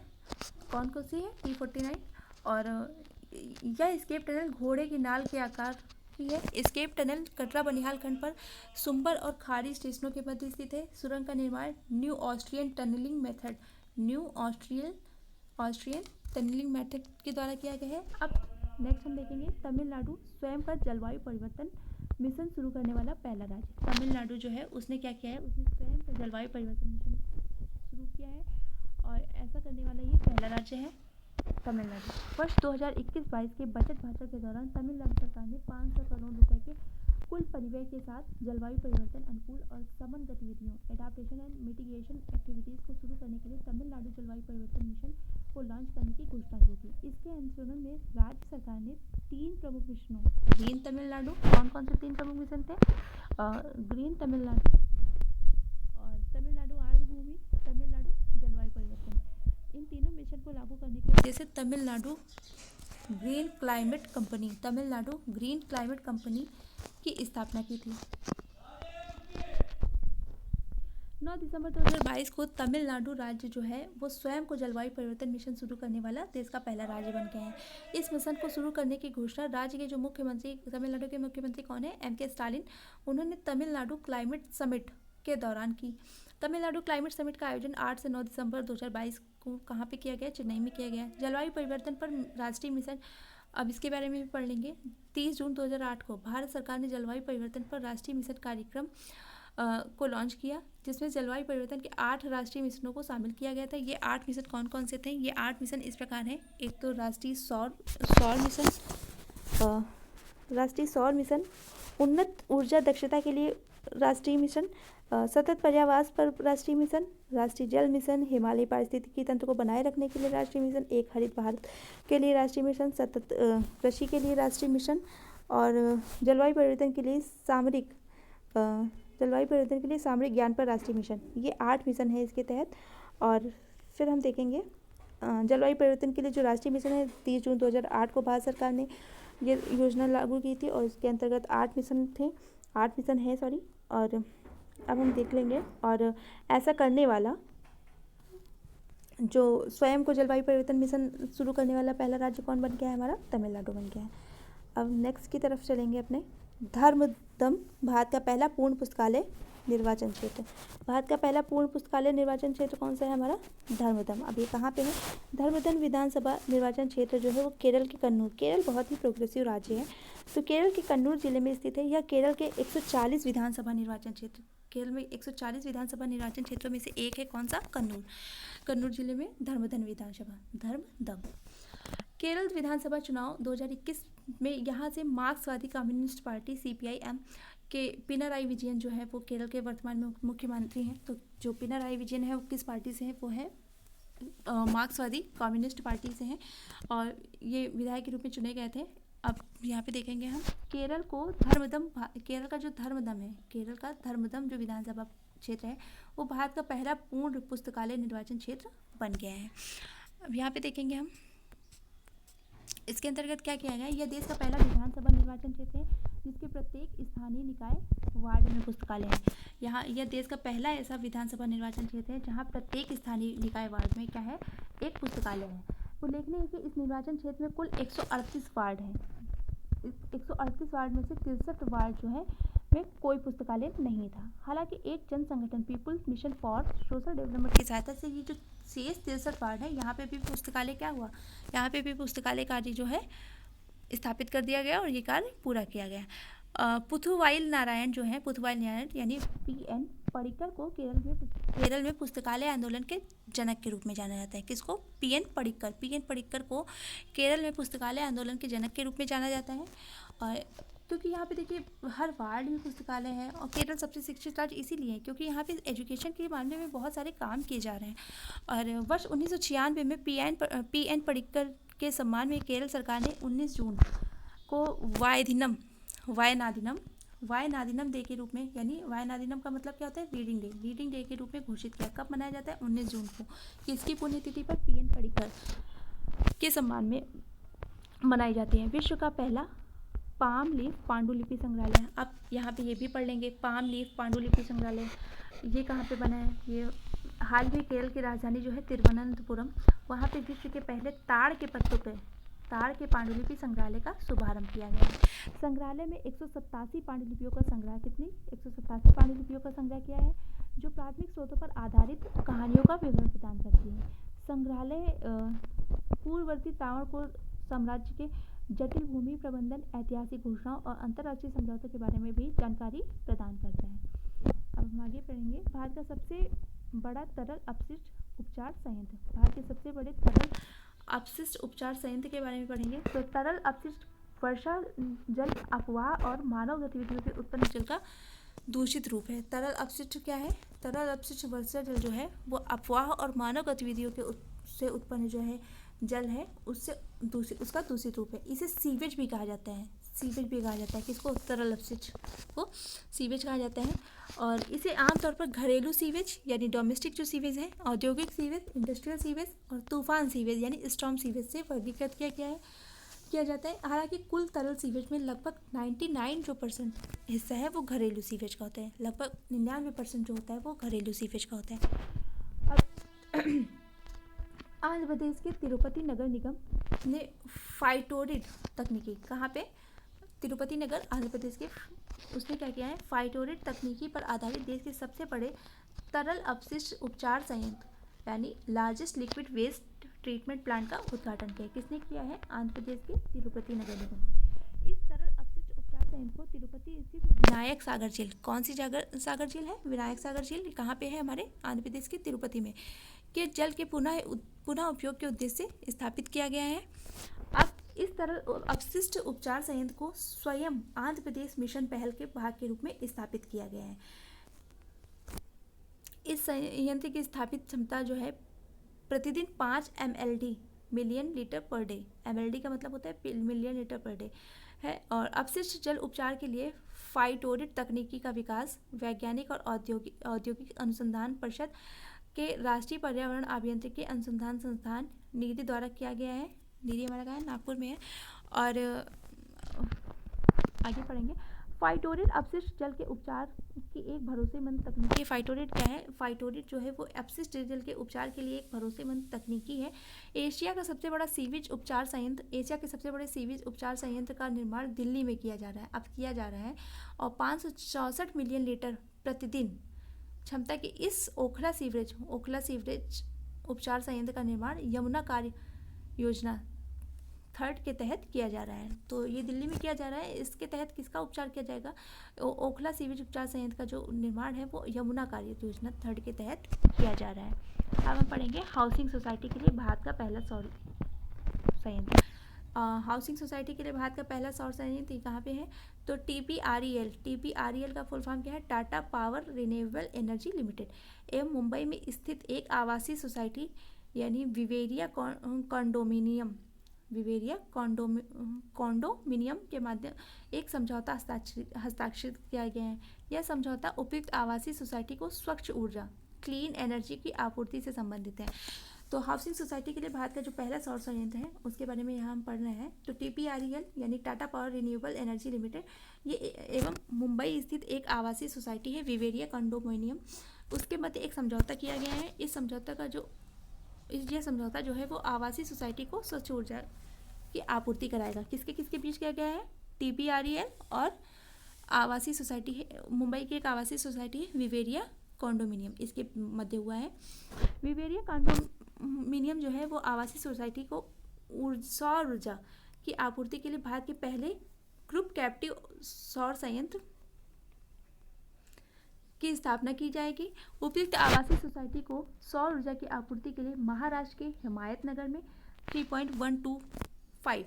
कौन सी है, T49, और यह स्केप टनल घोड़े की नाल के आकार की है। स्केप टनल कटरा बनिहाल खंड पर सुंबर और खाड़ी स्टेशनों के मध्य स्थित है। सुरंग का निर्माण न्यू ऑस्ट्रियन टनलिंग मेथड के द्वारा किया गया है। अब नेक्स्ट हम देखेंगे तमिलनाडु स्वयं का जलवायु परिवर्तन मिशन शुरू करने वाला पहला राज्य। तमिलनाडु जो है उसने क्या किया है, उसने स्वयं का जलवायु परिवर्तन मिशन शुरू किया है और ऐसा करने वाला ये पहला राज्य है तमिलनाडु। वर्ष 2021-22 के बजट भाषण के दौरान तमिलनाडु सरकार ने 500 करोड़ रुपए के कुल परिव्यय के साथ जलवायु परिवर्तन अनुकूल और समन गतिविधियों एडाप्टेशन एंड मिटिगेशन एक्टिविटीज़ को शुरू करने के लिए तमिलनाडु जलवायु परिवर्तन मिशन को लॉन्च करने की घोषणा की थी। इसके अनुसरण में राज्य सरकार ने 3 प्रमुख मिशनों, ग्रीन तमिलनाडु, कौन से 3 प्रमुख मिशन थे, ग्रीन तमिलनाडु और तमिलनाडु आर्द्रभूमि, तमिलनाडु जलवायु परिवर्तन, इन तीनों मिशन को लागू करने के उद्देश्य से तमिलनाडु ग्रीन क्लाइमेट कंपनी की स्थापना की थी। 9 दिसंबर 2022 को तमिलनाडु राज्य जो है वो स्वयं को जलवायु परिवर्तन मिशन शुरू करने वाला देश का पहला राज्य बन गया है। इस मिशन को शुरू करने की घोषणा राज्य के जो मुख्यमंत्री, तमिलनाडु के मुख्यमंत्री कौन है, MK स्टालिन, उन्होंने तमिलनाडु क्लाइमेट समिट के दौरान की। तमिलनाडु क्लाइमेट समिट का आयोजन 8 से 9 दिसंबर 2022 को कहाँ पे किया गया? चेन्नई में किया गया। जलवायु परिवर्तन पर राष्ट्रीय मिशन, अब इसके बारे में भी पढ़ लेंगे। 30 जून 2008 को भारत सरकार ने जलवायु परिवर्तन पर राष्ट्रीय मिशन कार्यक्रम को लॉन्च किया, जिसमें जलवायु परिवर्तन के 8 राष्ट्रीय मिशनों को शामिल किया गया था। ये 8 मिशन कौन कौन से थे? ये 8 मिशन इस प्रकार हैं। एक तो राष्ट्रीय सौर मिशन, उन्नत ऊर्जा दक्षता के लिए राष्ट्रीय मिशन, सतत पर्यावास पर राष्ट्रीय मिशन, राष्ट्रीय जल मिशन, हिमालय पारिस्थितिकी तंत्र को बनाए रखने के लिए राष्ट्रीय मिशन, एक हरित भारत के लिए राष्ट्रीय मिशन, सतत कृषि के लिए राष्ट्रीय मिशन और जलवायु परिवर्तन के लिए सामरिक ज्ञान पर राष्ट्रीय मिशन। ये 8 मिशन है इसके तहत। और फिर हम देखेंगे जलवायु परिवर्तन के लिए जो राष्ट्रीय मिशन है, 30 जून 2008 को भारत सरकार ने ये योजना लागू की थी और इसके अंतर्गत 8 मिशन है और अब हम देख लेंगे। और ऐसा करने वाला जो स्वयं को जलवायु परिवर्तन मिशन शुरू करने वाला पहला राज्य कौन बन गया है? हमारा तमिलनाडु बन गया है। अब नेक्स्ट की तरफ चलेंगे अपने। धर्मदम भारत का पहला पूर्ण पुस्तकालय निर्वाचन क्षेत्र। भारत का पहला पूर्ण पुस्तकालय निर्वाचन क्षेत्र कौन सा है? हमारा धर्मदम। अब ये कहाँ पे है? धर्मदम विधानसभा निर्वाचन क्षेत्र जो है वो केरल के कन्नूर, केरल बहुत ही प्रोग्रेसिव राज्य है, तो केरल के कन्नूर जिले में स्थित है। यह केरल के 140 विधानसभा निर्वाचन क्षेत्र, केरल में 140 विधानसभा निर्वाचन क्षेत्रों में से एक है। कौन सा? कन्नूर जिले में धर्मदम विधानसभा, धर्मदम। केरल विधानसभा चुनाव 2021 में यहाँ से मार्क्सवादी कम्युनिस्ट पार्टी CPIM के पिनाराई विजयन जो है वो केरल के वर्तमान में मुख्यमंत्री हैं। तो जो पिनाराई विजयन है वो किस पार्टी से है? वो है मार्क्सवादी कम्युनिस्ट पार्टी से हैं और ये विधायक के रूप में चुने गए थे। अब यहाँ पे देखेंगे हम केरल का जो धर्मदम जो विधानसभा क्षेत्र है वो भारत का पहला पूर्ण पुस्तकालय निर्वाचन क्षेत्र बन गया है। अब यहाँ पे देखेंगे हम इसके अंतर्गत क्या किया गया। यह देश का पहला विधानसभा निर्वाचन क्षेत्र है जिसके प्रत्येक स्थानीय निकाय वार्ड में पुस्तकालय है। यहाँ यह देश का पहला ऐसा विधानसभा निर्वाचन क्षेत्र है जहाँ प्रत्येक स्थानीय निकाय वार्ड में क्या है? एक पुस्तकालय है। उल्लेखनीय है कि इस निर्वाचन क्षेत्र में कुल 138 वार्ड हैं। इस 138 वार्ड में से 63 वार्ड जो है में कोई पुस्तकालय नहीं था। हालांकि एक जन संगठन people's mission for social development की सहायता से ये जो शेष 63 वार्ड है यहाँ पे भी पुस्तकालय क्या हुआ? यहाँ पे भी पुस्तकालय कार्य जो है स्थापित कर दिया गया और ये कार्य पूरा किया गया। पुथुवाइल नारायण यानी PN पडिक्कर को केरल में पुस्तकालय आंदोलन के जनक के रूप में जाना जाता है। किसको? PN पडिक्कर को केरल में पुस्तकालय आंदोलन के जनक के रूप में जाना जाता है। और क्योंकि यहाँ पे देखिए हर वार्ड में पुस्तकालय है और केरल सबसे शिक्षित राज्य इसीलिए है क्योंकि यहाँ पे एजुकेशन के मामले में बहुत सारे काम किए जा रहे हैं। और वर्ष 1996 में PN पडिक्कर के सम्मान में केरल सरकार ने 19 जून को वायनादिनम डे के रूप में, यानी वायनादिनम का मतलब क्या होता है? रीडिंग डे के रूप में घोषित किया। कब मनाया जाता है? 19 जून को। किसकी पुण्यतिथि पर? PN पडिक्कर के सम्मान में मनाई जाती है। विश्व का पहला पाम लीफ पांडुलिपि संग्रहालय। अब यहाँ पे ये भी पढ़ लेंगे। पाम लीफ पांडुलिपि संग्रहालय ये कहाँ पे बना है? ये हाल ही केरल की राजधानी जो है तिरुवनंतपुरम, वहाँ पे विश्व के पहले ताड़ के पत्तों पे ताड़ के पांडुलिपि संग्रहालय का शुभारंभ किया गया है। संग्रहालय में 187 पांडुलिपियों का संग्रह 187 पांडुलिपियों का संग्रह किया है जो प्राथमिक स्रोतों पर आधारित कहानियों का विवरण प्रदान करती है। संग्रहालय पूर्ववर्ती त्रावणकोर साम्राज्य के जटिल भूमि प्रबंधन, ऐतिहासिक घोषणाओं और अंतर्राष्ट्रीय समझौतों के बारे में भी जानकारी प्रदान करता है। अब हम आगे पढ़ेंगे भारत का सबसे बड़ा तरल अपशिष्ट उपचार संयंत्र। भारत के सबसे बड़े तरल अपशिष्ट उपचार संयंत्र के बारे में पढ़ेंगे। तो तरल अपशिष्ट वर्षा जल अपवाह और मानव गतिविधियों के उत्पन्न जल का दूषित रूप है। तरल अपशिष्ट क्या है? तरल अपशिष्ट वर्षा जल जो है वो अपवाह और मानव गतिविधियों के से उत्पन्न जो है जल है उसका दूषित रूप है। इसे सीवेज भी कहा जाता है। किसको? तरल अपशिष्ट को सीवेज कहा जाता है। और इसे आमतौर पर घरेलू सीवेज यानी डोमेस्टिक जो सीवेज है, औद्योगिक सीवेज, इंडस्ट्रियल सीवेज और तूफान सीवेज यानी स्टॉर्म सीवेज से वर्गीकृत किया जाता है। हालांकि कुल तरल सीवेज में लगभग 99% हिस्सा है वो घरेलू सीवेज का होता है। लगभग 99% जो होता है वो घरेलू सीवेज का होता है। अब आंध्र प्रदेश के तिरुपति नगर निगम ने फाइटोरिड तकनीकी, कहाँ पे? तिरुपति नगर आंध्र प्रदेश के उसने क्या किया है, फाइटोरेट तकनीकी पर आधारित देश के सबसे बड़े तरल अपशिष्ट उपचार संयंत्र यानी largest liquid waste treatment plant का उद्घाटन किया। किसने किया है? आंध्र प्रदेश के तिरुपति नगर निगम ने। इस तरल अपशिष्ट उपचार संयंत्र को तिरुपति स्थित विनायक सागर झील, कौन सी सागर झील है? विनायक सागर झील कहाँ पे है? हमारे आंध्र प्रदेश के तिरुपति में, के जल के पुनः उपयोग के उद्देश्य से स्थापित किया गया है। अब इस तरल अपशिष्ट उपचार संयंत्र को स्वयं आंध्र प्रदेश मिशन पहल के भाग के रूप में स्थापित किया गया है। इस संयंत्र की स्थापित क्षमता जो है प्रतिदिन 5 MLD million litre per day, MLD का मतलब होता है मिलियन लीटर पर डे है। और अपशिष्ट जल उपचार के लिए फाइटोरेट तकनीकी का विकास वैज्ञानिक और औद्योगिक अनुसंधान परिषद के राष्ट्रीय पर्यावरण अभियांत्रिकी अनुसंधान संस्थान नीरी द्वारा किया गया है। नीरी हमारा कहाँ है? नागपुर में है। और आगे पढ़ेंगे, फाइटोरेट अपशिष्ट जल के उपचार की एक भरोसेमंद तकनीकी। फाइटोरेट क्या है? फाइटोरेट जो है वो अपशिष्ट जल के उपचार के लिए एक भरोसेमंद तकनीकी है। एशिया का सबसे बड़ा सीवेज उपचार संयंत्र, एशिया के सबसे बड़े सीवेज उपचार संयंत्र का निर्माण दिल्ली में किया जा रहा है और 564 मिलियन लीटर प्रतिदिन क्षमता की इस ओखला सीवरेज उपचार संयंत्र का निर्माण यमुना कार्य योजना 3 के तहत किया जा रहा है। तो ये दिल्ली में किया जा रहा है। इसके तहत किसका उपचार किया जाएगा? ओखला सीवेज उपचार संयंत्र का जो निर्माण है वो यमुना कार्य योजना 3 के तहत किया जा रहा है। अब हम पढ़ेंगे हाउसिंग सोसाइटी के लिए भारत का पहला सौर संयंत्र। हाउसिंग सोसाइटी के लिए भारत का पहला सौर संयंत्र कहाँ पे है? तो TPREL का फुल फॉर्म क्या है? Tata power renewable energy limited एवं मुंबई में स्थित एक आवासीय सोसाइटी यानी विवेरिया कॉन्डोमिनियम के माध्यम एक समझौता हस्ताक्षरित किया गया है। यह समझौता उपयुक्त आवासीय सोसाइटी को स्वच्छ ऊर्जा क्लीन एनर्जी की आपूर्ति से संबंधित है। तो हाउसिंग सोसाइटी के लिए भारत का जो पहला सौर संयंत्र है उसके बारे में यहाँ हम पढ़ रहे हैं। तो TPREL यानी Tata power renewable energy limited ये एवं मुंबई स्थित एक आवासीय सोसाइटी है विवेरिया कंडोमिनियम, उसके मध्य एक समझौता किया गया है। इस समझौता का यह समझौता जो है वो आवासीय सोसाइटी को स्वच्छ ऊर्जा की आपूर्ति कराएगा। किसके बीच किया गया है? TPREL और आवासीय सोसाइटी है, मुंबई की एक आवासीय सोसाइटी है विवेरिया कॉन्डोमिनियम, इसके मध्य हुआ है। विवेरिया कॉन्डोमिनियम जो है वो आवासीय सोसाइटी को सौर ऊर्जा की आपूर्ति के लिए भारत के पहले ग्रुप कैप्टिव सौर संयंत्र की स्थापना की जाएगी। उपयुक्त आवासीय सोसाइटी को सौर ऊर्जा की आपूर्ति के लिए महाराष्ट्र के हिमायतनगर में 3.125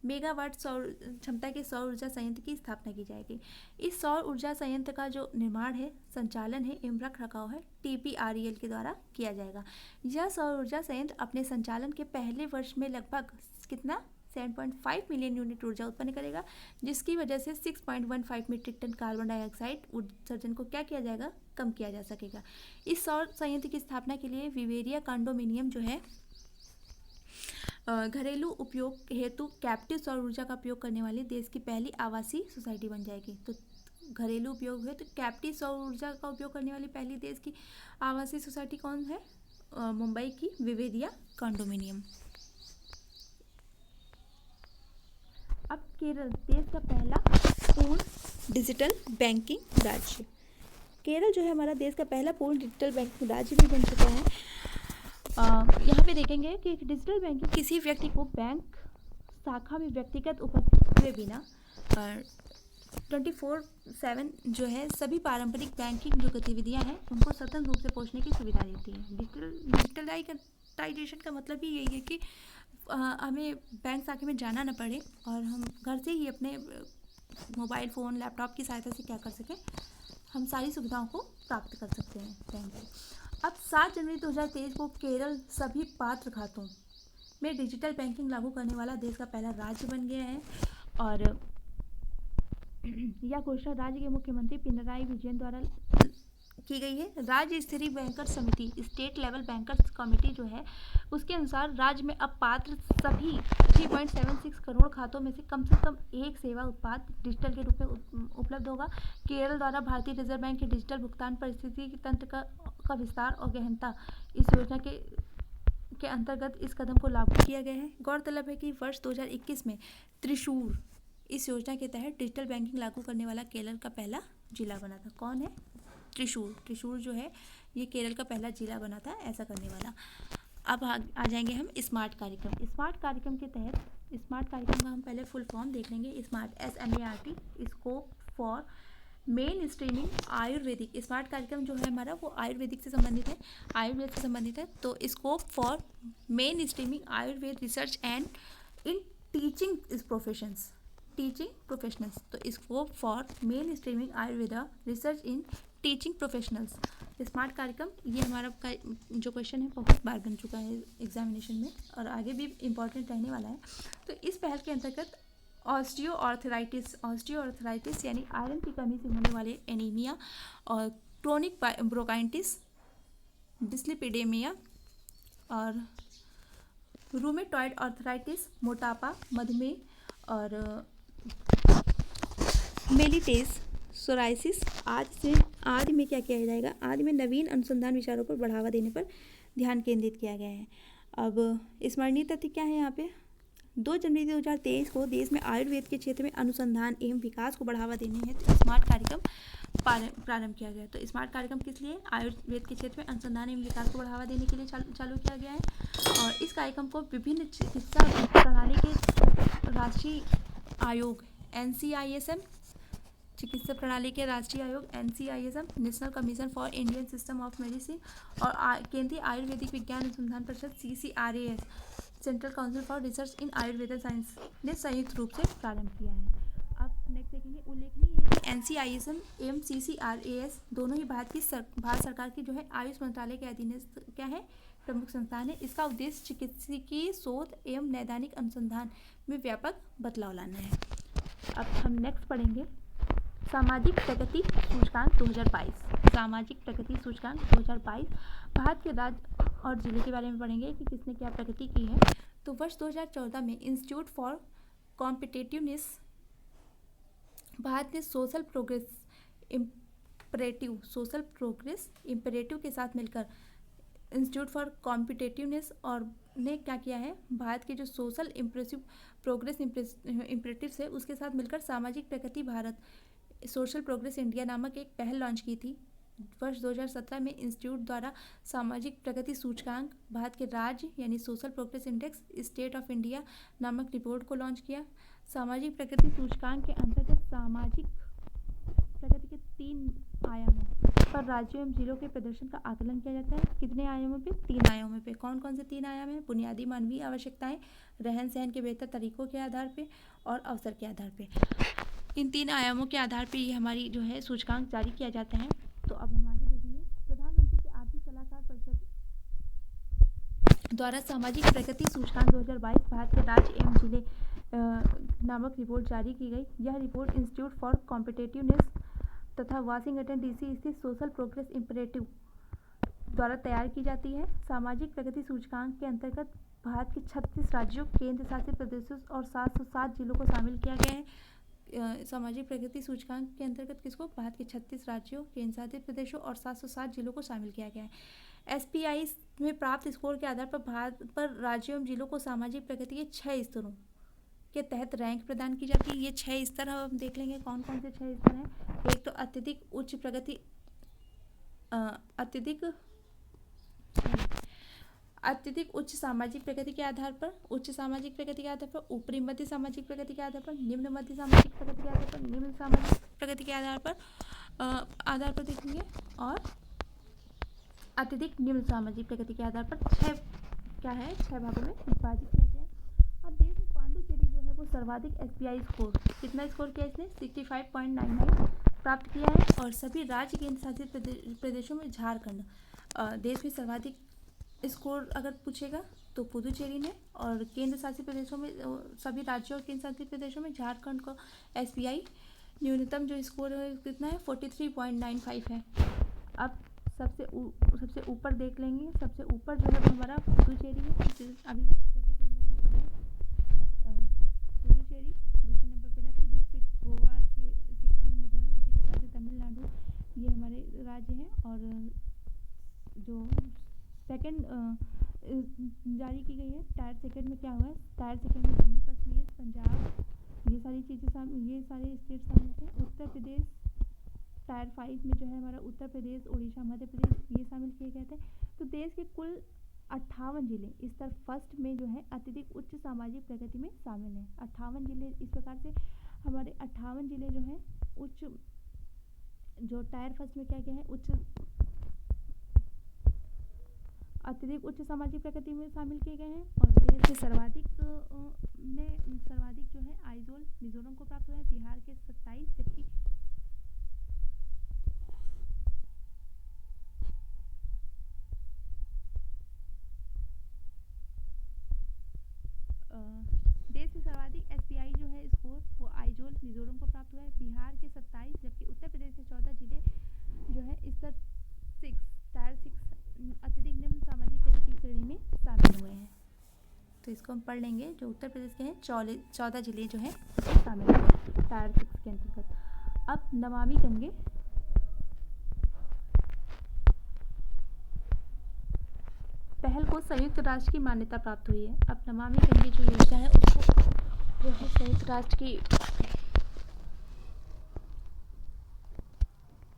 मेगावाट सौर क्षमता के सौर ऊर्जा संयंत्र की स्थापना की जाएगी। इस सौर ऊर्जा संयंत्र का जो निर्माण है, संचालन है एवं रख रखाव है TPREL के द्वारा किया जाएगा। यह सौर ऊर्जा संयंत्र अपने संचालन के पहले वर्ष में लगभग कितना 7.5 मिलियन यूनिट ऊर्जा उत्पन्न करेगा, जिसकी वजह से 6.15 मीट्रिक टन कार्बन डाइऑक्साइड उत्सर्जन को क्या किया जाएगा? कम किया जा सकेगा। इस सौर संयंत्र की स्थापना के लिए विवेरिया कंडोमिनियम जो है घरेलू उपयोग हेतु कैप्टिव सौर ऊर्जा का उपयोग करने वाली देश की पहली आवासीय सोसाइटी बन जाएगी। तो घरेलू उपयोग है तो कैप्टिव सौर ऊर्जा का उपयोग करने वाली पहली देश की आवासीय सोसाइटी कौन है? मुंबई की विवेरिया कंडोमिनियम। अब केरल देश का पहला पूर्ण डिजिटल बैंकिंग राज्य। केरल जो है हमारा देश का पहला पूर्ण डिजिटल बैंकिंग राज्य भी बन चुका है। यहाँ पे देखेंगे कि डिजिटल बैंकिंग किसी व्यक्ति को बैंक शाखा में व्यक्तिगत उपस्थित हुए बिना 24/7 जो है सभी पारंपरिक बैंकिंग जो गतिविधियाँ हैं उनको स्वतंत्र रूप से पहुँचने की सुविधा देती है। डिजिटलाइजेशन का मतलब ही यही है कि हमें बैंक शाखा में जाना न पड़े और हम घर से ही अपने मोबाइल फ़ोन लैपटॉप की सहायता से क्या कर सकें, हम सारी सुविधाओं को प्राप्त कर सकते हैं बैंक से। अब 7 जनवरी 2023 को केरल सभी पात्र खातों में डिजिटल बैंकिंग लागू करने वाला देश का पहला राज्य बन गया है। और यह घोषणा राज्य के मुख्यमंत्री पिनराई विजयन द्वारा की गई है। राज्य स्तरीय बैंकर्स समिति स्टेट लेवल बैंकर्स कमेटी जो है उसके अनुसार राज्य में अब पात्र सभी 3.76 करोड़ खातों में से कम एक सेवा उत्पाद डिजिटल के रूप में उपलब्ध होगा। केरल द्वारा भारतीय रिजर्व बैंक के डिजिटल भुगतान परिस्थिति तंत्र का विस्तार और गहनता इस योजना के अंतर्गत इस कदम को लागू किया गया है। गौरतलब है कि वर्ष 2021 में त्रिशूर इस योजना के तहत डिजिटल बैंकिंग लागू करने वाला केरल का पहला जिला बना था। कौन है? त्रिशूर। त्रिशूर जो है ये केरल का पहला जिला बना था ऐसा करने वाला। अब आ जाएंगे हम स्मार्ट कार्यक्रम। स्मार्ट कार्यक्रम के तहत, स्मार्ट कार्यक्रम का हम पहले फुल फॉर्म देख लेंगे। Smart, SMART, scope for main streaming Ayurvedic. Smart कार्यक्रम जो है हमारा वो आयुर्वेदिक से संबंधित है, आयुर्वेद से संबंधित है। तो scope for mainstreaming Ayurveda research and in teaching professions, teaching professionals. तो scope for mainstreaming Ayurveda research in teaching professionals. Smart कार्यक्रम ये हमारा जो क्वेश्चन है बहुत बार बन चुका है एग्जामिनेशन में और आगे भी इम्पॉर्टेंट रहने वाला है। तो इस पहल के अंतर्गत ऑस्टियोआर्थराइटिस यानी आयरन की कमी से होने वाले एनीमिया और क्रोनिक ब्रोंकाइटिस, डिस्लिपिडेमिया और रूमेटॉइड आर्थराइटिस, मोटापा, मधुमेह और मेलिटेस, सोराइसिस आदि में क्या किया जाएगा? आदि में नवीन अनुसंधान विचारों पर बढ़ावा देने पर ध्यान केंद्रित किया गया है। अब स्मरणीय तथ्य क्या है यहाँ पे? 2 जनवरी 2023 को देश में आयुर्वेद के क्षेत्र में अनुसंधान एवं विकास को बढ़ावा देने हेतु स्मार्ट कार्यक्रम प्रारंभ किया गया। तो स्मार्ट कार्यक्रम किस लिए? आयुर्वेद के क्षेत्र में अनुसंधान एवं विकास को बढ़ावा देने के लिए चालू किया गया है। और इस कार्यक्रम को विभिन्न चिकित्सा प्रणाली के राष्ट्रीय आयोग NCISM, चिकित्सा प्रणाली के राष्ट्रीय आयोग NCISM, national commission for Indian system of medicine और केंद्रीय आयुर्वेदिक विज्ञान अनुसंधान परिषद CCRAS, central council for research in Ayurveda science ने संयुक्त रूप से प्रारंभ किया है। अब नेक्स्ट देखेंगे। उल्लेखनीय है कि NCISM एवं CCRAS दोनों ही भारत सरकार की जो है आयुष मंत्रालय के अधीनस्थ क्या है? प्रमुख संस्थान है। इसका उद्देश्य चिकित्सकीय शोध एवं नैदानिक अनुसंधान में व्यापक बदलाव लाना है। अब हम नेक्स्ट पढ़ेंगे सामाजिक प्रगति सूचकांक 2022। सामाजिक प्रगति सूचकांक 2022 भारत के राज्य और जिले के बारे में पढ़ेंगे कि किसने क्या प्रगति की है। तो वर्ष 2014 में इंस्टीट्यूट फॉर कॉम्पिटिटिवनेस भारत ने सोशल प्रोग्रेस इम्परेटिव के साथ मिलकर इंस्टीट्यूट फॉर कॉम्पिटिटिवनेस और ने क्या किया है? भारत के जो सोशल प्रोग्रेस इम्परेटिव है उसके साथ मिलकर सामाजिक प्रगति भारत सोशल प्रोग्रेस इंडिया नामक एक पहल लॉन्च की थी। वर्ष 2017 में इंस्टीट्यूट द्वारा सामाजिक प्रगति सूचकांक भारत के राज्य यानी social progress index state of India नामक रिपोर्ट को लॉन्च किया। सामाजिक प्रगति सूचकांक के अंतर्गत सामाजिक प्रगति के 3 आयामों पर राज्यों एवं जिलों के प्रदर्शन का आकलन किया जाता है। कितने आयामों पे? 3 आयामों पे। कौन कौन से 3 आयाम हैं? बुनियादी मानवीय आवश्यकताएं, रहन सहन के बेहतर तरीकों के आधार पे और अवसर के आधार पे। इन 3 आयामों के आधार पे ये हमारी जो है सूचकांक जारी किया जाता है। तो अब हम आगे देखेंगे। प्रधानमंत्री के आर्थिक सलाहकार परिषद द्वारा सामाजिक प्रगति सूचकांक 2022 भारत के राज्य एवं जिले नामक रिपोर्ट जारी की गई। यह रिपोर्ट इंस्टीट्यूट फॉर कॉम्पिटिटिवनेस तथा वाशिंगटन DC स्थित सोशल प्रोग्रेस इम्परेटिव द्वारा तैयार की जाती है। सामाजिक प्रगति सूचकांक के अंतर्गत भारत के 36 राज्यों, केंद्र शासित प्रदेशों और 707 जिलों को शामिल किया गया है। सामाजिक प्रगति सूचकांक के अंतर्गत किसको? भारत के 36 राज्यों, केंद्र शासित प्रदेशों और 707 जिलों को शामिल किया गया है। SPI में प्राप्त स्कोर के आधार पर भारत पर राज्यों एवं जिलों को सामाजिक प्रगति के 6 स्तरों के तहत रैंक प्रदान की जाती है। ये 6 स्तर हम देख लेंगे कौन कौन से 6 स्तर हैं। एक तो अत्यधिक उच्च सामाजिक प्रगति के आधार पर, उच्च सामाजिक प्रगति के आधार पर, ऊपरी मध्य सामाजिक प्रगति के आधार पर, निम्न मध्य सामाजिक प्रगति के आधार पर, निम्न सामाजिक प्रगति के आधार पर देखेंगे और अत्यधिक निम्न सामाजिक प्रगति के आधार पर 6 भागों में विभाजित किया गया है। अब देश में पांडुचेरी जो है वो सर्वाधिक SPI स्कोर, कितना स्कोर किया इसने? 65.99 प्राप्त किया है। और सभी राज्य केंद्र शासित प्रदेशों में झारखंड देश में सर्वाधिक स्कोर अगर पूछेगा तो पुदुचेरी ने, और केंद्र शासित प्रदेशों में सभी राज्यों और केंद्र शासित प्रदेशों में झारखंड को SPI न्यूनतम जो स्कोर है कितना है? 43.95 है। अब सबसे ऊपर देख लेंगे। सबसे ऊपर जो है वो हमारा पुदुचेरी है। अभी जैसे कि हम लोगों ने पढ़ा पुदुचेरी, दूसरे नंबर पे लक्षद्वीप, फिर गोवा, सिक्किम, मिजोरम, इसी प्रकार से तमिलनाडु, ये हमारे राज्य हैं। और जो सेकंड जारी की गई है टायर सेकंड में क्या हुआ है? टायर सेकंड में जम्मू कश्मीर, पंजाब, ये सारी चीज़ें ये सारे स्टेट शामिल थे। उत्तर प्रदेश टायर 5 में जो है हमारा उत्तर प्रदेश, उड़ीसा, मध्य प्रदेश ये शामिल किए गए थे। तो देश के कुल 58 जिले स्तर फर्स्ट में जो है अत्यधिक उच्च सामाजिक प्रगति में शामिल हैं। 58 जिले इस प्रकार से हमारे 58 जिले जो हैं उच्च, जो टायर फर्स्ट में क्या क्या है, अत्यधिक उच्च सामाजिक प्रगति में शामिल किए गए हैं। और देश में सर्वाधिक जो है आइजोल मिजोरम को प्राप्त हुआ है, बिहार के 27, जबकि देश में सर्वाधिक SBI जो है स्कोर वो आइजोल मिजोरम को प्राप्त हुआ है, बिहार के 27, जबकि उत्तर प्रदेश के 14 जिले जो है स्तर 6 टायर 6 अत्यधिक निम्न सामाजिक प्रगति की श्रेणी में शामिल हुए हैं। तो इसको हम पढ़ लेंगे। जो उत्तर प्रदेश के हैं 14 जिले जो हैं शामिल हैं टायर 6 के अंतर्गत। अब नमामि गंगे, पहल को संयुक्त राष्ट्र की मान्यता प्राप्त हुई है। अब नमामि गंगे जो योजना है उसको जो है संयुक्त राष्ट्र की